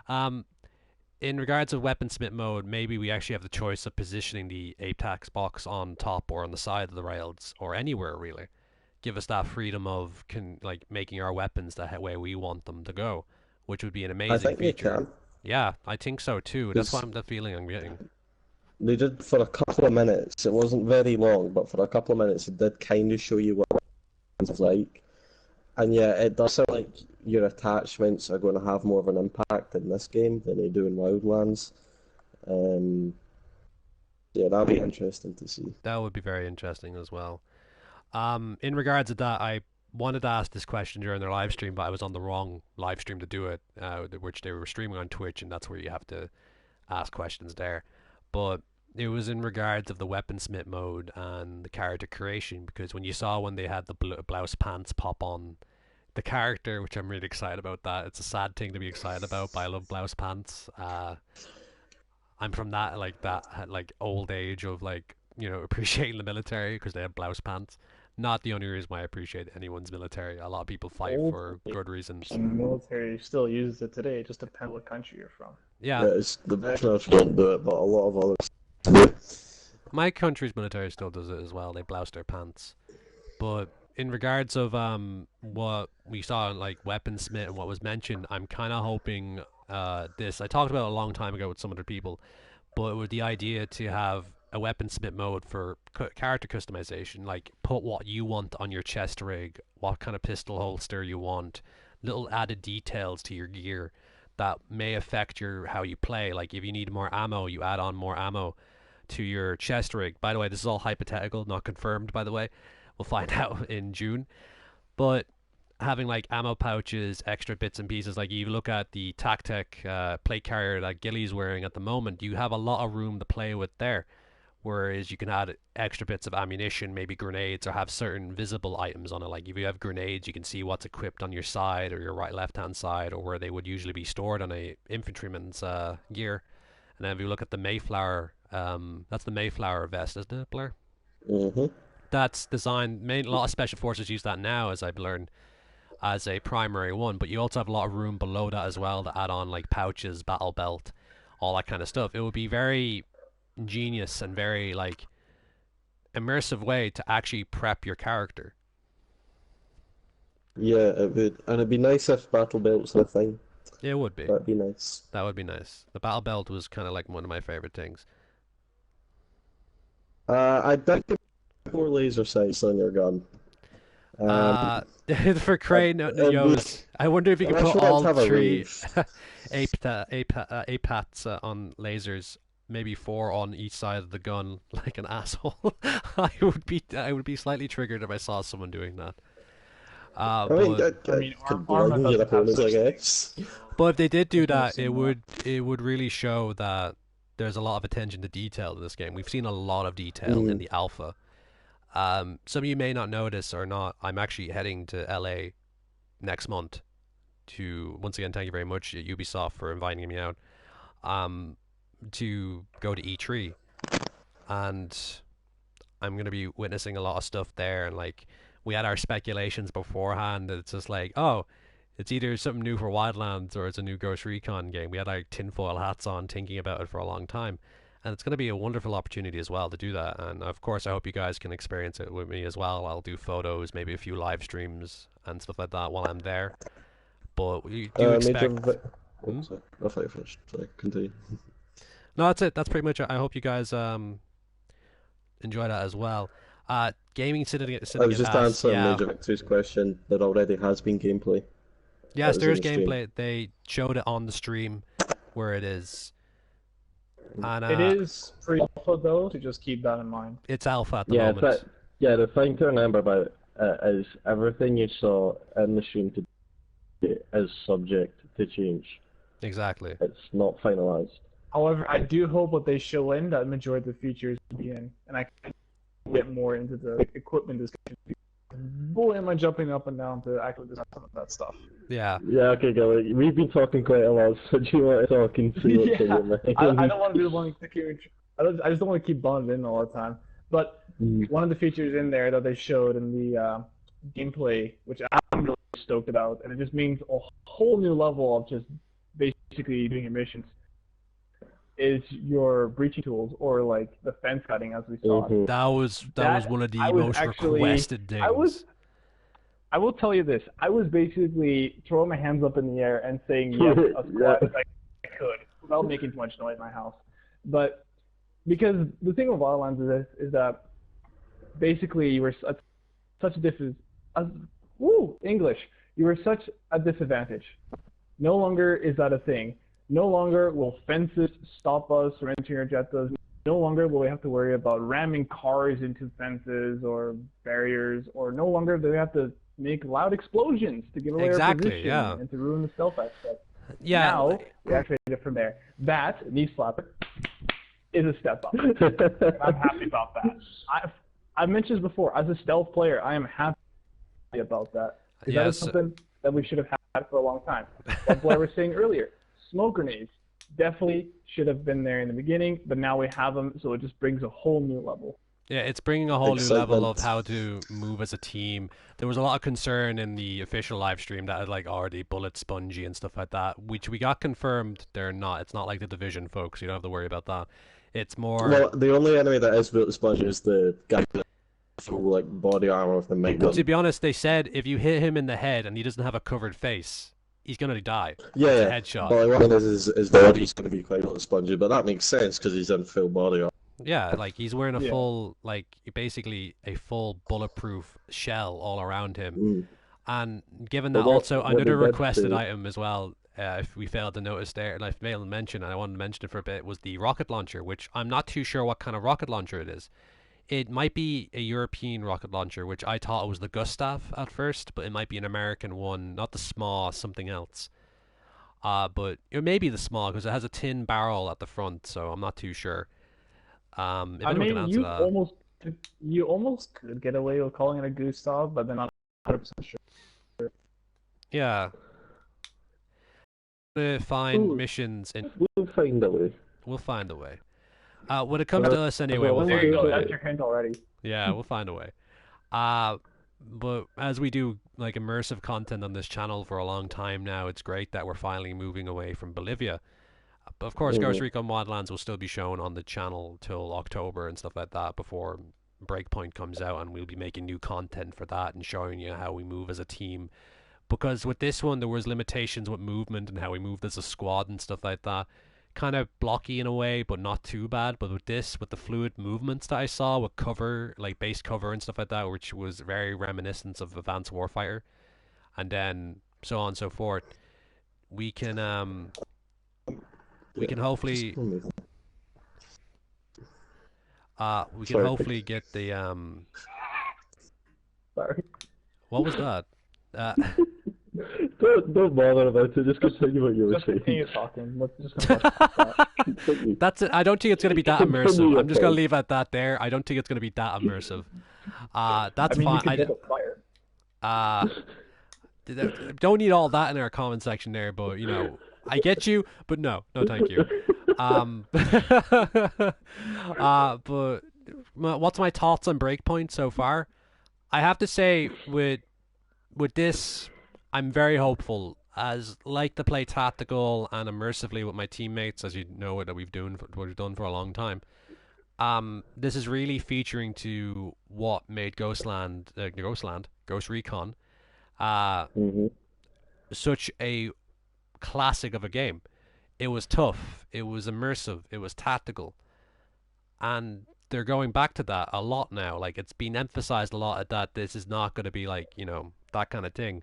In regards of Weaponsmith mode, maybe we actually have the choice of positioning the APEX box on top or on the side of the rails, or anywhere, really. Give us that freedom of making our weapons the way we want them to go, which would be an amazing feature. Can. Yeah, I think so too. That's the feeling I'm getting. They did for a couple of minutes. It wasn't very long, but for a couple of minutes, it did kind of show you what it was like. And yeah, it does sound like your attachments are going to have more of an impact in this game than they do in Wildlands. Yeah, that'll be interesting to see. That would be very interesting as well. In regards to that, I wanted to ask this question during their live stream, but I was on the wrong live stream to do it, which they were streaming on Twitch, and that's where you have to ask questions there. But it was in regards of the Weaponsmith mode and the character creation, because when they had the blouse pants pop on the character, which I'm really excited about that. It's a sad thing to be excited about, but I love blouse pants. I'm from that old age of appreciating the military because they have blouse pants. Not the only reason why I appreciate anyone's military. A lot of people fight for good reasons. The military still uses it today. It just depends what country you're from. Yeah, it's the veterans don't do it, but a lot of others do. My country's military still does it as well. They blouse their pants. But in regards of what we saw in Weaponsmith and what was mentioned, I'm kind of hoping this. I talked about it a long time ago with some other people, but with the idea to have a Weaponsmith mode for character customization, put what you want on your chest rig, what kind of pistol holster you want, little added details to your gear that may affect how you play. Like if you need more ammo, you add on more ammo to your chest rig. By the way, this is all hypothetical, not confirmed, by the way. We'll find out in June. But having ammo pouches, extra bits and pieces, you look at the Tactec plate carrier that Gilly's wearing at the moment, you have a lot of room to play with there. Whereas you can add extra bits of ammunition, maybe grenades, or have certain visible items on it. Like if you have grenades, you can see what's equipped on your side or your right left hand side, or where they would usually be stored on a infantryman's gear. And then if you look at the Mayflower, that's the Mayflower vest, isn't it, Blair? Mm-hmm. That's designed. A lot of special forces use that now, as I've learned, as a primary one. But you also have a lot of room below that as well to add on like pouches, battle belt, all that kind of stuff. It would be very ingenious and very like immersive way to actually prep your character. Yeah, it would, and it'd be nice if battle belts were a thing. It would be. That'd be nice. That would be nice. The battle belt was kind of like one of my favorite things. I'd like to put more laser sights on your gun. For Craig, I wonder if you could put all three APATs on lasers, maybe 4 on each side of the gun, like an asshole. I would be slightly triggered if I saw someone doing that. I mean, could blind your opponents, I guess. But if they did do that, it would really show that there's a lot of attention to detail in this game. We've seen a lot of detail in the alpha. Some of you may not know this or not. I'm actually heading to LA next month to, once again, thank you very much Ubisoft for inviting me out, to go to E3, and I'm going to be witnessing a lot of stuff there. And like, we had our speculations beforehand that it's just like, oh, it's either something new for Wildlands or it's a new Ghost Recon game. We had our tinfoil hats on thinking about it for a long time. And it's going to be a wonderful opportunity as well to do that. And of course, I hope you guys can experience it with me as well. I'll do photos, maybe a few live streams and stuff like that while I'm there. But we do expect... Sorry. I thought you finished. Sorry, continue. No, that's it. That's pretty much it. I hope you guys enjoy that as well. Gaming sitting I was just answering Major Victory's question. There already has been gameplay. Yes, there is gameplay. They showed it on the stream where it is. And, it is pre-alpha though, to just keep that in mind. It's alpha at the moment. The thing to remember about is everything you saw in the stream today is subject to change. Exactly. It's not finalized. However, I do hope what they show in that majority of the features will be in, and I can get more into the equipment discussion. Boy, am I jumping up and down to actually discuss some of that stuff. Yeah. Yeah, okay, go. We've been talking quite a lot, so do you want to talk and see what's in your mind? I don't want to be the one to keep... I just don't want to keep bonded in all the time. But one of the features in there that they showed in the gameplay, which I'm really stoked about, and it just means a whole new level of just basically doing your missions, is your breaching tools, or like the fence cutting, as we saw. That was one of the most requested things. I will tell you this. I was basically throwing my hands up in the air and saying yes as quiet as I could, without making too much noise in my house. But because the thing with Wildlands is that basically you were such a English. You were such a disadvantage. No longer is that a thing. No longer will fences stop us from entering our objectives. No longer will we have to worry about ramming cars into fences or barriers, or no longer do we have to make loud explosions to give away our position and to ruin the stealth aspect. Yeah. Now, we activate it from there. That, knee slapper, is a step up. I'm happy about that. I've mentioned this before. As a stealth player, I am happy about that. Because that is something that we should have had for a long time. Like Blair was saying earlier, smoke grenades definitely should have been there in the beginning, but now we have them, so it just brings a whole new level. Yeah, it's bringing a whole new level of how to move as a team. There was a lot of concern in the official live stream that like already bullet spongy and stuff like that, which we got confirmed they're not. It's not like the Division, folks. You don't have to worry about that. It's more... Well, the only enemy that is bullet spongy is the guy with full like body armor with the micro. To be honest, they said if you hit him in the head and he doesn't have a covered face, he's gonna die. Yeah, it's a headshot. But like, what is his body's gonna be quite bullet spongy, but that makes sense because he's in full body armor. Yeah, like he's wearing a full, like basically a full bulletproof shell all around him. And given that also another requested item as well, if we failed to notice there, and I failed to mention, and I wanted to mention it for a bit, was the rocket launcher, which I'm not too sure what kind of rocket launcher it is. It might be a European rocket launcher, which I thought it was the Gustav at first, but it might be an American one, not the SMAW, something else. But it may be the SMAW because it has a tin barrel at the front, so I'm not too sure. If I anyone can mean, answer that, you almost could get away with calling it a Gustav, but then not 100% sure. yeah, to find Ooh, missions and we'll find a way. we'll find a way. When it comes Uh, to us anyway, well, we'll let me There you find a go. do way. That's your hint already. Yeah, we'll find a way. Uh, but as we do like immersive content on this channel for a long time now, it's great that we're finally moving away from Bolivia. But of course, Ghost Mhm. Recon Wildlands will still be shown on the channel till October and stuff like that before Breakpoint comes out, and we'll be making new content for that and showing you how we move as a team. Because with this one, there was limitations with movement and how we moved as a squad and stuff like that. Kind of blocky in a way, but not too bad. But with this, with the fluid movements that I saw with cover, like base cover and stuff like that, which was very reminiscent of Advanced Warfighter, and then so on and so forth, we can we Yeah, can just hopefully one minute. we can Sorry, hopefully get the sorry. what was that? Don't bother about it. Just continue what you were Just saying. continue talking. Let's just gonna rush past that. Continue. That's it. I don't think it's going to be that Continue immersive. your I'm just going to thing. leave it at that there. I don't think it's going to be that immersive. I That's mean, you fine. could get a fire. Uh, don't need all that in our comment section there, but you know, I get you, but no, thank you. But what's my thoughts on Breakpoint so far? I have to say, with this, I'm very hopeful. As like to play tactical and immersively with my teammates, as you know that we've done for a long time. This is really featuring to what made Ghost Recon, uh, Mhm. such a classic of a game. It was tough, it was immersive, it was tactical, and they're going back to that a lot now. Like it's been emphasized a lot that this is not going to be like that kind of thing.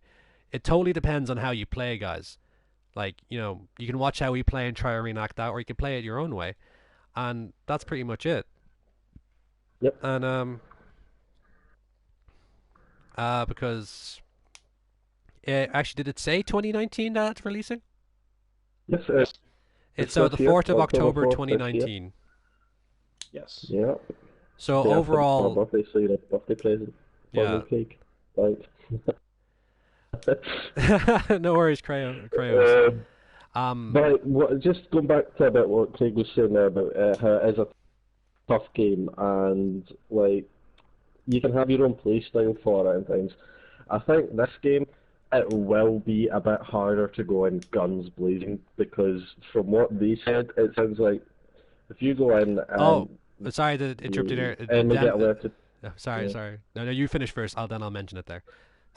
It totally depends on how you play, guys. Like you can watch how we play and try to reenact that, or you can play it your own way, and that's pretty much it. Yep. And because actually, did it say 2019 that it's releasing? Yes, It's it's so this the year, 4th of October October 4th this year. 2019. Yes. Yeah. So Day after my overall, birthday, so you know, birthday present. yeah. Bundle cake. Right. No worries, Crayos. But just going back to about what Craig was saying there about how it is a tough game and like you can have your own play style for it and things. I think this game it will be a bit harder to go in guns blazing because from what they said, it sounds like if you go in Oh, and sorry to interrupt you there. and they get alerted. Sorry, Yeah. sorry. No, you finish first. I'll mention it there.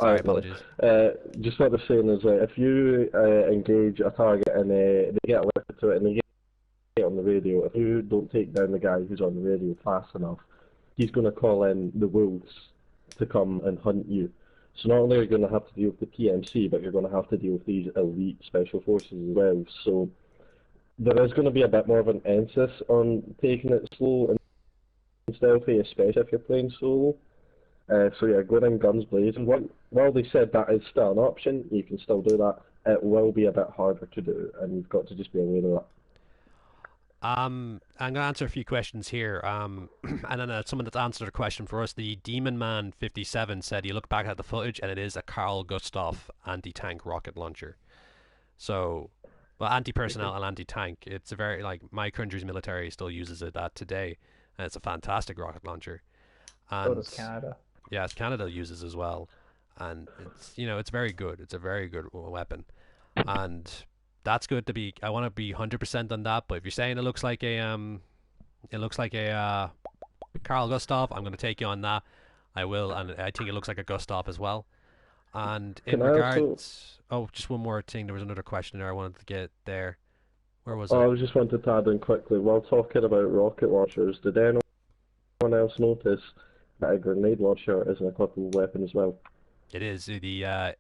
Sorry, Alright, well, apologies. just what they're saying is if you engage a target and they get alerted to it and they get on the radio, if you don't take down the guy who's on the radio fast enough, he's going to call in the wolves to come and hunt you. So not only are you going to have to deal with the PMC, but you're going to have to deal with these elite special forces as well. So there is going to be a bit more of an emphasis on taking it slow and stealthy, especially if you're playing solo. So yeah, going in guns blazing. While they said that is still an option, you can still do that. It will be a bit harder to do, and you've got to just be aware of that. I'm gonna answer a few questions here. And then someone that's answered a question for us. The Demon Man 57 said he looked back at the footage and it is a Carl Gustav anti-tank rocket launcher. So, well, anti-personnel and anti-tank. It's a very my country's military still uses it today, and it's a fantastic rocket launcher. So And does Canada. yes, Canada uses as well, and it's very good. It's a very good weapon, and that's good to be. I want to be 100% on that. But if you're saying it looks like a Carl Gustav, I'm going to take you on that. I will, and I think it looks like a Gustav as well. And in Can I also? regards, oh, just one more thing. There was another question there I wanted to get there. Where was Oh, I it? was just wanted to add in quickly. While talking about rocket launchers, did anyone else notice that a grenade launcher is an equipable weapon as well? It is the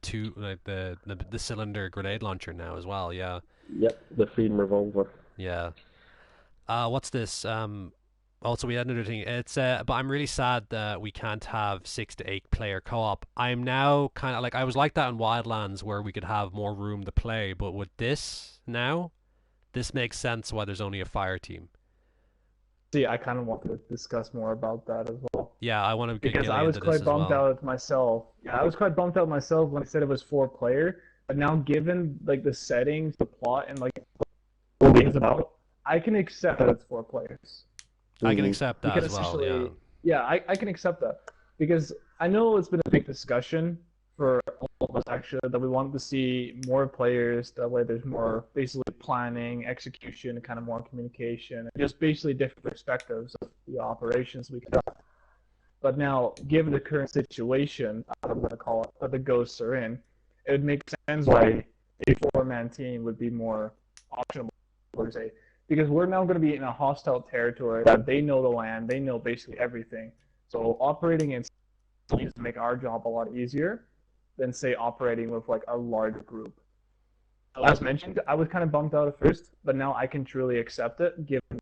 two the cylinder grenade launcher now as well. Yeah, Yep, the Freedom Revolver. yeah. What's this? Also, we had another thing. It's but I'm really sad that we can't have 6 to 8 player co-op. I'm now kind of like I was like that in Wildlands where we could have more room to play, but with this now, this makes sense why the's only a fire team. see, I kind of want to discuss more about that as well. Yeah, I want to get Because Gilly I was into this quite as bummed well. out myself. Yeah, I was quite bummed out myself when I said it was 4-player. But now, given like the settings, the plot, and like what the game's about, I can accept that it's 4 players. I can Mhm. accept that Because as well. Yeah. essentially, yeah, I can accept that because I know it's been a big discussion for all of us actually that we wanted to see more players. That way, there's more basically planning, execution, kind of more communication, and just basically different perspectives of the operations we conduct. But now, given the current situation, I'm going to call it, that the ghosts are in, it would make sense why a 4-man team would be more optional, per se. Because we're now going to be in a hostile territory that they know the land, they know basically everything. So operating in teams to make our job a lot easier than, say, operating with like a large group. As mentioned, I was kind of bummed out at first, but now I can truly accept it given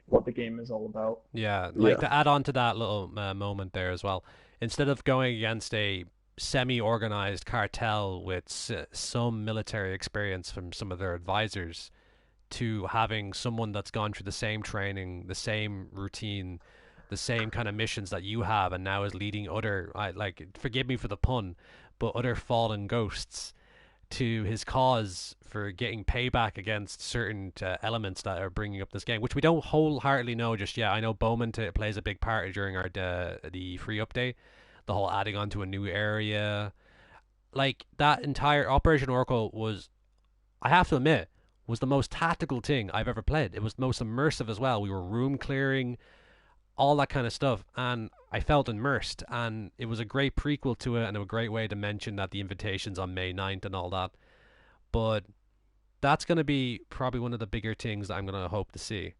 what the game is all about. Yeah, Yeah. like to add on to that little moment there as well. Instead of going against a semi-organized cartel with some military experience from some of their advisors, to having someone that's gone through the same training, the same routine, the same kind of missions that you have, and now is leading other, like, forgive me for the pun, but other fallen ghosts to his cause for getting payback against certain elements that are bringing up this game, which we don't wholeheartedly know just yet. I know Bowman plays a big part during our the free update, the whole adding on to a new area, like that entire Operation Oracle was, I have to admit, was the most tactical thing I've ever played. It was the most immersive as well. We were room clearing, all that kind of stuff, and I felt immersed, and it was a great prequel to it and a great way to mention that the invitation's on May 9th and all that. But that's going to be probably one of the bigger things that I'm going to hope to see.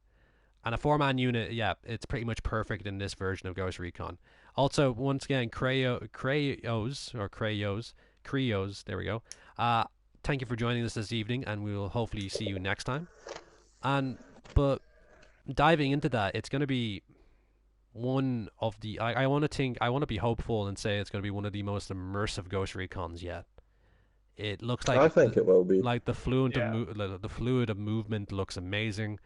And a 4-man unit, yeah, it's pretty much perfect in this version of Ghost Recon. Also, once again, Crayos, there we go. Thank you for joining us this evening, and we will hopefully see you next time. But diving into that, it's going to be one of the, I want to be hopeful and say it's going to be one of the most immersive Ghost Recons yet. It looks like I think it will be. the fluid Yeah. the fluid of movement looks amazing.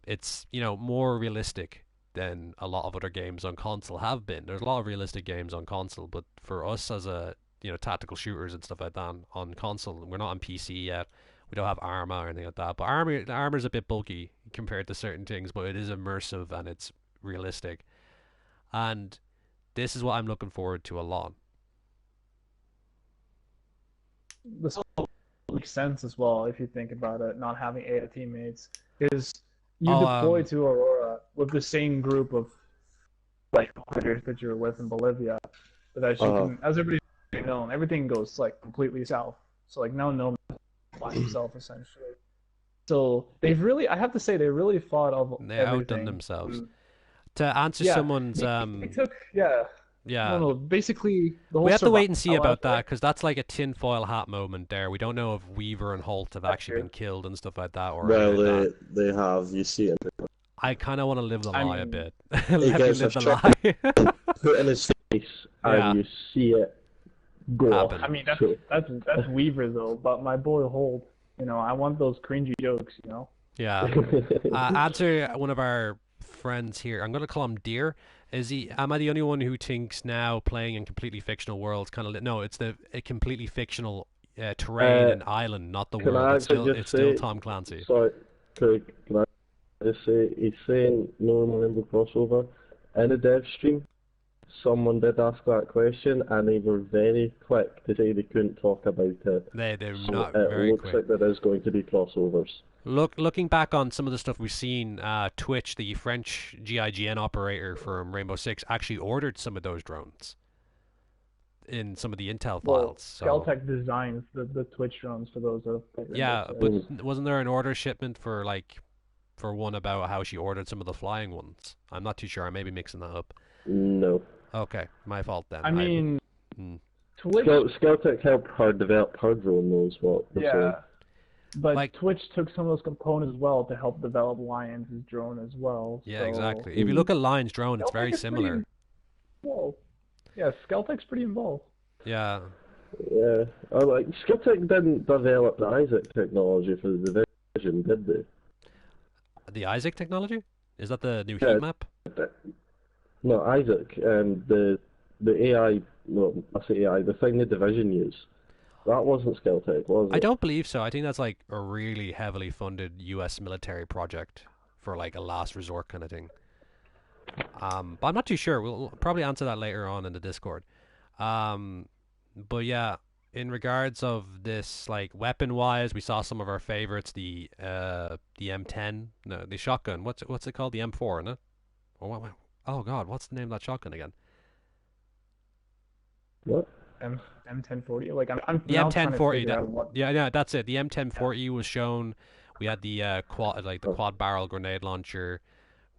It's more realistic than a lot of other games on console have been. There's a lot of realistic games on console, but for us as a tactical shooters and stuff like that on console, we're not on PC yet. We don't have armor or anything like that. But armor's a bit bulky compared to certain things, but it is immersive and it's realistic. And this is what I'm looking forward to a lot. This all makes sense as well if you think about it, not having 8 teammates. Because you deploy to Aurora with the same group of like players that you were with in Bolivia. But as you can, as everybody's known, everything goes like completely south. So like now no man by himself essentially. So they've really, I have to say, they really thought of They everything. outdone themselves. To answer Yeah, someone's It took, yeah. yeah. No, basically the whole We have to wait and see survival about that aspect. because that's like a tinfoil hat moment there. We don't know if Weaver and Holt have actually true. been killed and stuff like that, or Well, anything like that. they have. You see it. I kind of want to live the I lie a mean, bit. He Let me gets live a the lie. Put in his Face, Yeah. and you see it go off. Happen. I mean, So- that's Weaver though, but my boy Holt, I want those cringy jokes. Yeah. Answer one of our friends here. I'm going to call him Deer. Am I the only one who thinks now playing in completely fictional worlds kind of, no, it's a completely fictional terrain and island, not the can world. I It's still, just it's still say- Tom Clancy. Sorry, Craig, can I just say, he's saying no one will remember crossover. In a dev stream, someone did ask that question, and they were very quick to say they couldn't talk about it. They're So not it very looks quick. like there is going to be crossovers. Looking back on some of the stuff we've seen, Twitch, the French GIGN operator from Rainbow Six, actually ordered some of those drones in some of the intel Well, files. So Skeltec designs the Twitch drones for those that have played yeah, Rainbow Six. but wasn't there an order shipment for one about how she ordered some of the flying ones? I'm not too sure. I may be mixing that up. No. Okay, my fault then. I mean, Mm. Twitch, Skeltec helped her develop her drone, knows what they're saying. yeah, but Like- Twitch took some of those components as well to help develop Lions' drone as well. Yeah, so- exactly. If you look at Lion's drone, it's Skeltec very is similar. pretty involved. Yeah, Skeltec's pretty involved. Yeah. Yeah. Skeltec didn't develop the Isaac technology for the Division, did they? The Isaac technology? Is that the new Yeah, heat map? no, Isaac, the AI, no, I say AI, the thing the Division used, that wasn't skill tech, was I it? don't believe so. I think that's like a really heavily funded U.S. military project for like a last resort kind of thing. But I'm not too sure. We'll probably answer that later on in the Discord. Um, but yeah, in regards of this, like weapon wise, we saw some of our favorites. The M10, no, the shotgun. What's it called? The M4, isn't it? Or oh God, what's the name of that shotgun again? What? M1040. Like I'm The now trying to M1040. figure out what. Yeah, that's it. The Yeah. M1040 was shown. We had the like the Oh, quad barrel grenade launcher.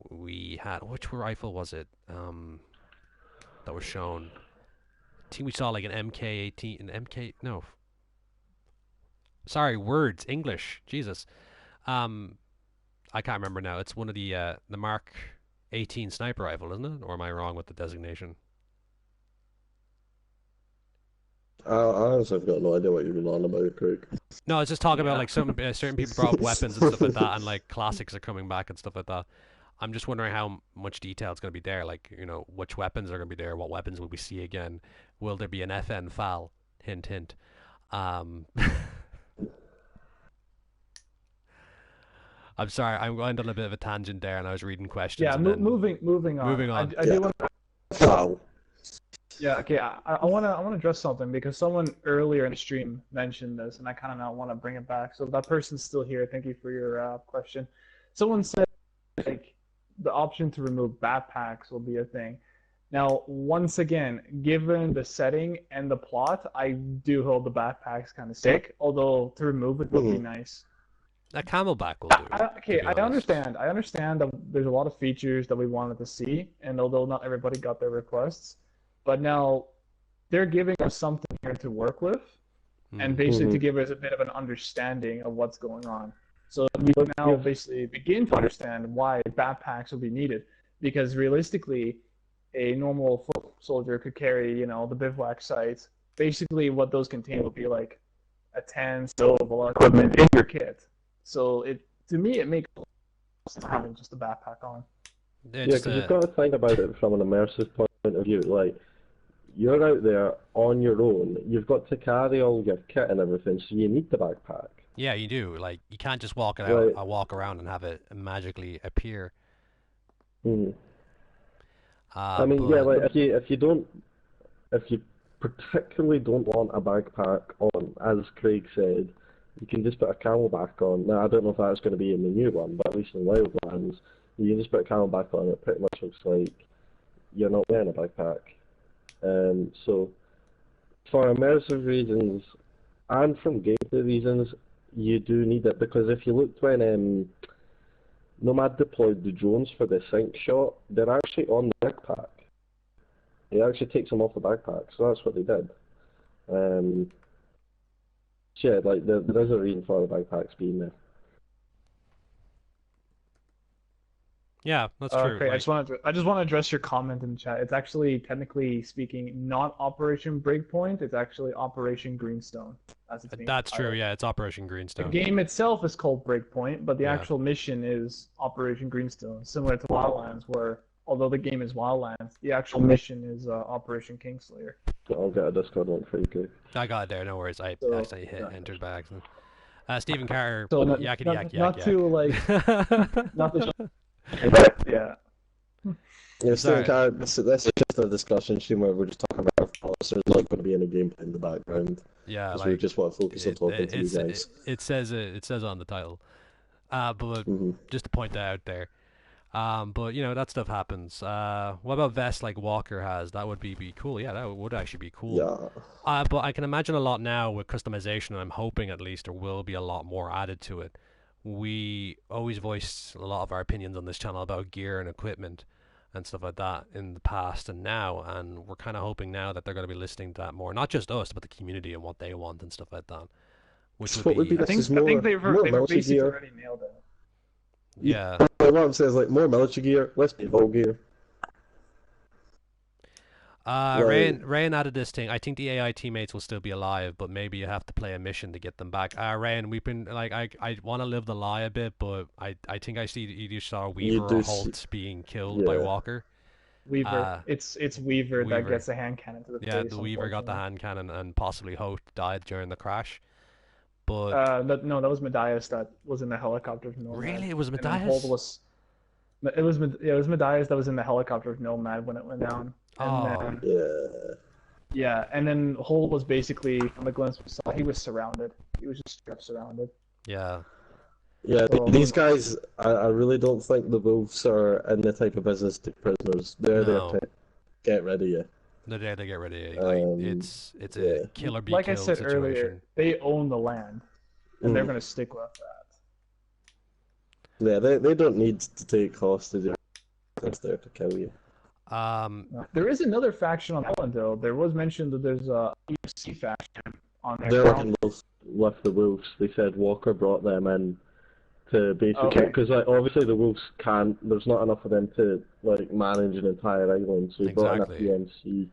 We had which rifle was it? That was shown. I think we saw like an MK18, an MK. No, sorry, words, English. Jesus. Um, I can't remember now. It's one of the Mark 18 sniper rifle, isn't it? Or am I wrong with the designation? I honestly have got no idea what you're going on about, Craig. No, I was just talking about Yeah. like some certain people brought up weapons and stuff like that, and like classics are coming back and stuff like that. I'm just wondering how much detail is going to be there. Like, which weapons are going to be there? What weapons will we see again? Will there be an FN FAL? Hint, hint. Um, I'm sorry, I'm going on a bit of a tangent there, and I was reading questions. Yeah. And then Moving on. moving on. I Yeah. do want. Wow. Yeah. Okay. I wanna address something because someone earlier in the stream mentioned this, and I kind of now want to bring it back. So if that person's still here, thank you for your question. Someone said like the option to remove backpacks will be a thing. Now, once again, given the setting and the plot, I do hold the backpacks kind of sick. Although to remove it would be nice. A camelback will do. Okay, to be I honest. understand. I understand that there's a lot of features that we wanted to see, and although not everybody got their requests, but now they're giving us something here to work with, and basically to give us a bit of an understanding of what's going on. So we will now basically begin to understand why backpacks will be needed, because realistically, a normal foot soldier could carry, the bivouac sites. Basically, what those contain will be like a tent, stove, a lot of equipment in your kit. So to me, it makes sense having just a backpack on. yeah, because you've got to think about it from an immersive point of view. Like, you're out there on your own. You've got to carry all your kit and everything, so you need the backpack. Yeah, you do. Like, you can't just walk Right. walk around and have it magically appear. Mm. I mean, yeah, like if you particularly don't want a backpack on, as Craig said, you can just put a camelback on. Now, I don't know if that's going to be in the new one, but at least in Wildlands, you can just put a camelback on. It pretty much looks like you're not wearing a backpack. So, for immersive reasons and from gameplay reasons, you do need it, because if you looked when Nomad deployed the drones for the sync shot, they're actually on the backpack. It actually takes them off the backpack, so that's what they did. Yeah, like there is a reason for the backpacks being there. Yeah, that's true. Okay, I just want to address your comment in the chat. It's actually, technically speaking, not Operation Breakpoint. It's actually Operation Greenstone. That's true. Yeah, it's Operation The Greenstone. game itself is called Breakpoint, but the Yeah. actual mission is Operation Greenstone, similar to Wildlands, where although the game is Wildlands, the actual mission is Operation Kingslayer. I'll get a Discord link for you, Craig. I got it there. No worries. I So, accidentally hit entered by accident. Stephen Carter. So not, yakety not, yak not yak to yak. not to yeah. Yeah, Sorry. this is just a discussion stream where we're just talking about our thoughts. There's not going to be any gameplay in the background. Yeah, So we like just want to focus on talking to you guys. it says on the title. But Mhm. just to point that out there. But that stuff happens. What about vests like Walker has? That would be cool. Yeah, that would actually be cool. Yeah. But I can imagine a lot now with customization, and I'm hoping at least there will be a lot more added to it. We always voiced a lot of our opinions on this channel about gear and equipment and stuff like that in the past and now, and we're kind of hoping now that they're going to be listening to that more, not just us, but the community and what they want and stuff like that. Which So would what would be be, I think more they've military basically gear. already nailed it. yeah. What I'm saying is like more military gear, less paintball gear. Like, Rain added this thing. I think the AI teammates will still be alive, but maybe you have to play a mission to get them back. Rain, we've been like, I want to live the lie a bit, but I think I see either saw you Weaver or do see, Holt being killed by yeah, Walker. Weaver. Uh, It's Weaver that Weaver. gets a hand cannon to the Yeah, face, the Weaver got the unfortunately. hand cannon, and possibly Holt died during the crash. But No, that was Matthias that was in the helicopter from Nomad, really, it was and then Hold Matthias. was yeah, it was Matthias that was in the helicopter with Nomad when it went down, and Oh, then yeah, yeah, and then Hold was basically from the glimpse we saw, he was surrounded. He was just straight up surrounded. yeah, yeah. So who These knows? guys, I really don't think the Wolves are in the type of business to take prisoners. They're there no. to get rid of you. The day they get rid of you, like Um, it's a yeah. kill or be Like I killed said earlier, situation. they own the land, and they're Mm. gonna stick with that. Yeah, they don't need to take hostages. It's there to kill you. There is another faction on Island though. There was mentioned that there's a UFC faction on their They're ground. working with the Wolves. They said Walker brought them in to basically, Okay. because like, obviously the Wolves can't. There's not enough of them to like manage an entire island. So he brought in a Exactly. PMC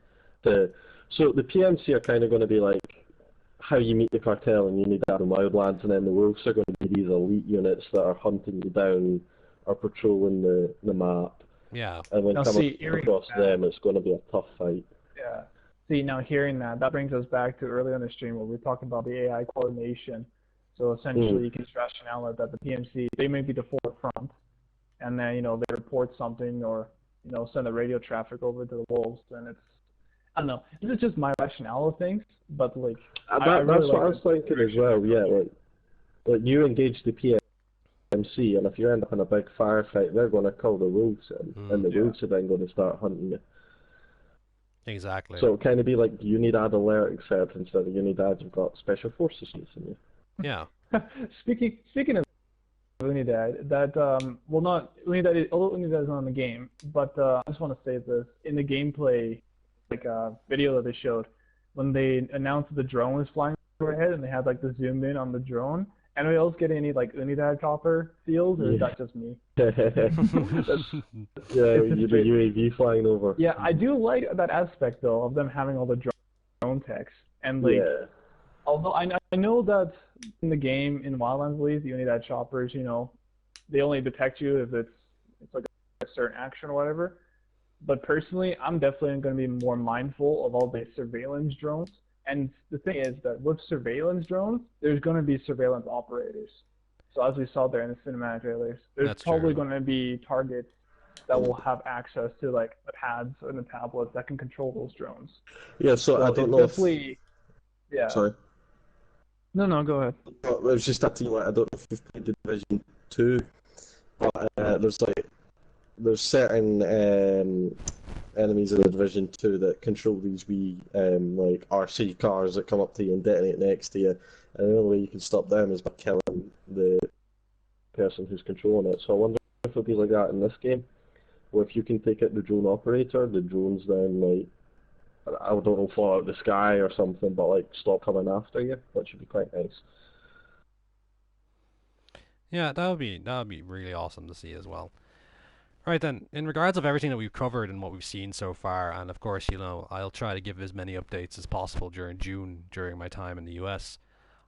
to. So the PMC are kind of going to be like how you meet the cartel and you need that in Wildlands, and then the Wolves are going to be these elite units that are hunting you down or patrolling the map. Yeah. And when Now coming see, hearing across that, them, it's going to be a tough fight. yeah. See, now hearing that, that brings us back to earlier in the stream where we talked about the AI coordination. So essentially, you can rationale it that the PMC, they may be the forefront, and then, they report something or, send the radio traffic over to the wolves, and it's, I don't know, this is just my rationale of things, but, like, I That's really what I like was thinking as well. Yeah, like you engage the PMC, and if you end up in a big firefight, they're going to call the Wolves in, and the Yeah. Wolves are then going to start hunting you. Exactly. So it'll kind of be like Unidad alert, except instead of Unidad, you've got Special Forces chasing you. Yeah. Speaking of Unidad, that well, not Unidad, although Unidad is not in the game, but I just want to say this in the gameplay, like video that they showed, when they announced that the drone was flying overhead and they had like the zoom in on the drone. Anybody else get any like Unidad chopper feels, or is that just me? Yeah, It's the straight. UAV flying over. Yeah, I do like that aspect though of them having all the drone techs and like. Yeah. Although I know that in the game, in Wildlands at least, the Unidad choppers, they only detect you if it's like a certain action or whatever. But personally, I'm definitely going to be more mindful of all the surveillance drones. And the thing is that with surveillance drones, there's going to be surveillance operators. So as we saw there in the cinematic trailers, there's That's probably true. going to be targets that will have access to like the pads and the tablets that can control those drones. Yeah, so I So don't it's know if. definitely, yeah. Sorry. No, go ahead. I was just asking you, I don't know if you've played the Division 2, but there's certain enemies in the Division 2 that control these wee like RC cars that come up to you and detonate next to you, and the only way you can stop them is by killing the Person who's controlling it. So I wonder if it'll be like that in this game, where if you can take out the drone operator, the drones then like I don't know, fall out of the sky or something, but like stop coming after you, which would be quite nice. Yeah, that would be really awesome to see as well. Right then, in regards of everything that we've covered and what we've seen so far, and of course, I'll try to give as many updates as possible during June during my time in the US.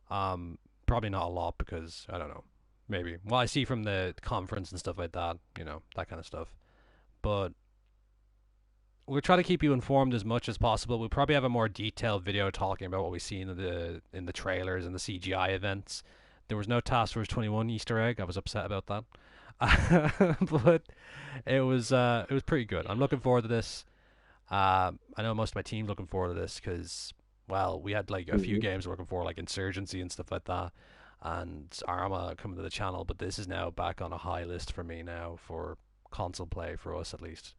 Probably not a lot because I don't know, maybe. Well, I see from the conference and stuff like that, that kind of stuff. But we'll try to keep you informed as much as possible. We'll probably have a more detailed video talking about what we've seen in the trailers and the CGI events. There was no Task Force 21 Easter egg. I was upset about that. But it was pretty good. I'm looking forward to this. I know most of my team's looking forward to this because, well, we had like a few games working for like Insurgency and stuff like that, and Arma coming to the channel. But this is now back on a high list for me now for console play for us at least,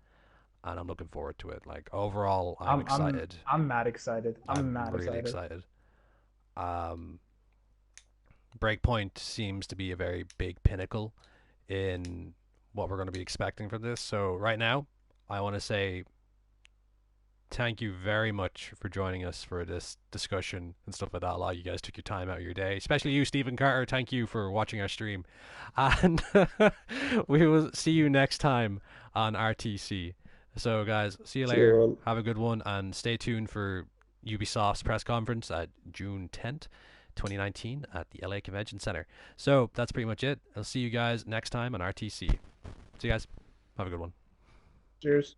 and I'm looking forward to it. Like overall, I'm excited. I'm mad excited. I'm I'm mad really excited. Um, Breakpoint seems to be a very big pinnacle in what we're going to be expecting from this. So right now, I want to say thank you very much for joining us for this discussion and stuff like that. A lot of you guys took your time out of your day, especially you, Stephen Carter. Thank you for watching our stream, and we will see you next time on RTC. So, guys, see you See later. everyone. Have a good one, and stay tuned for Ubisoft's press conference at June 10th, 2019 at the LA Convention Center. So, that's pretty much it. I'll see you guys next time on RTC. See you guys. Have a good one. Cheers.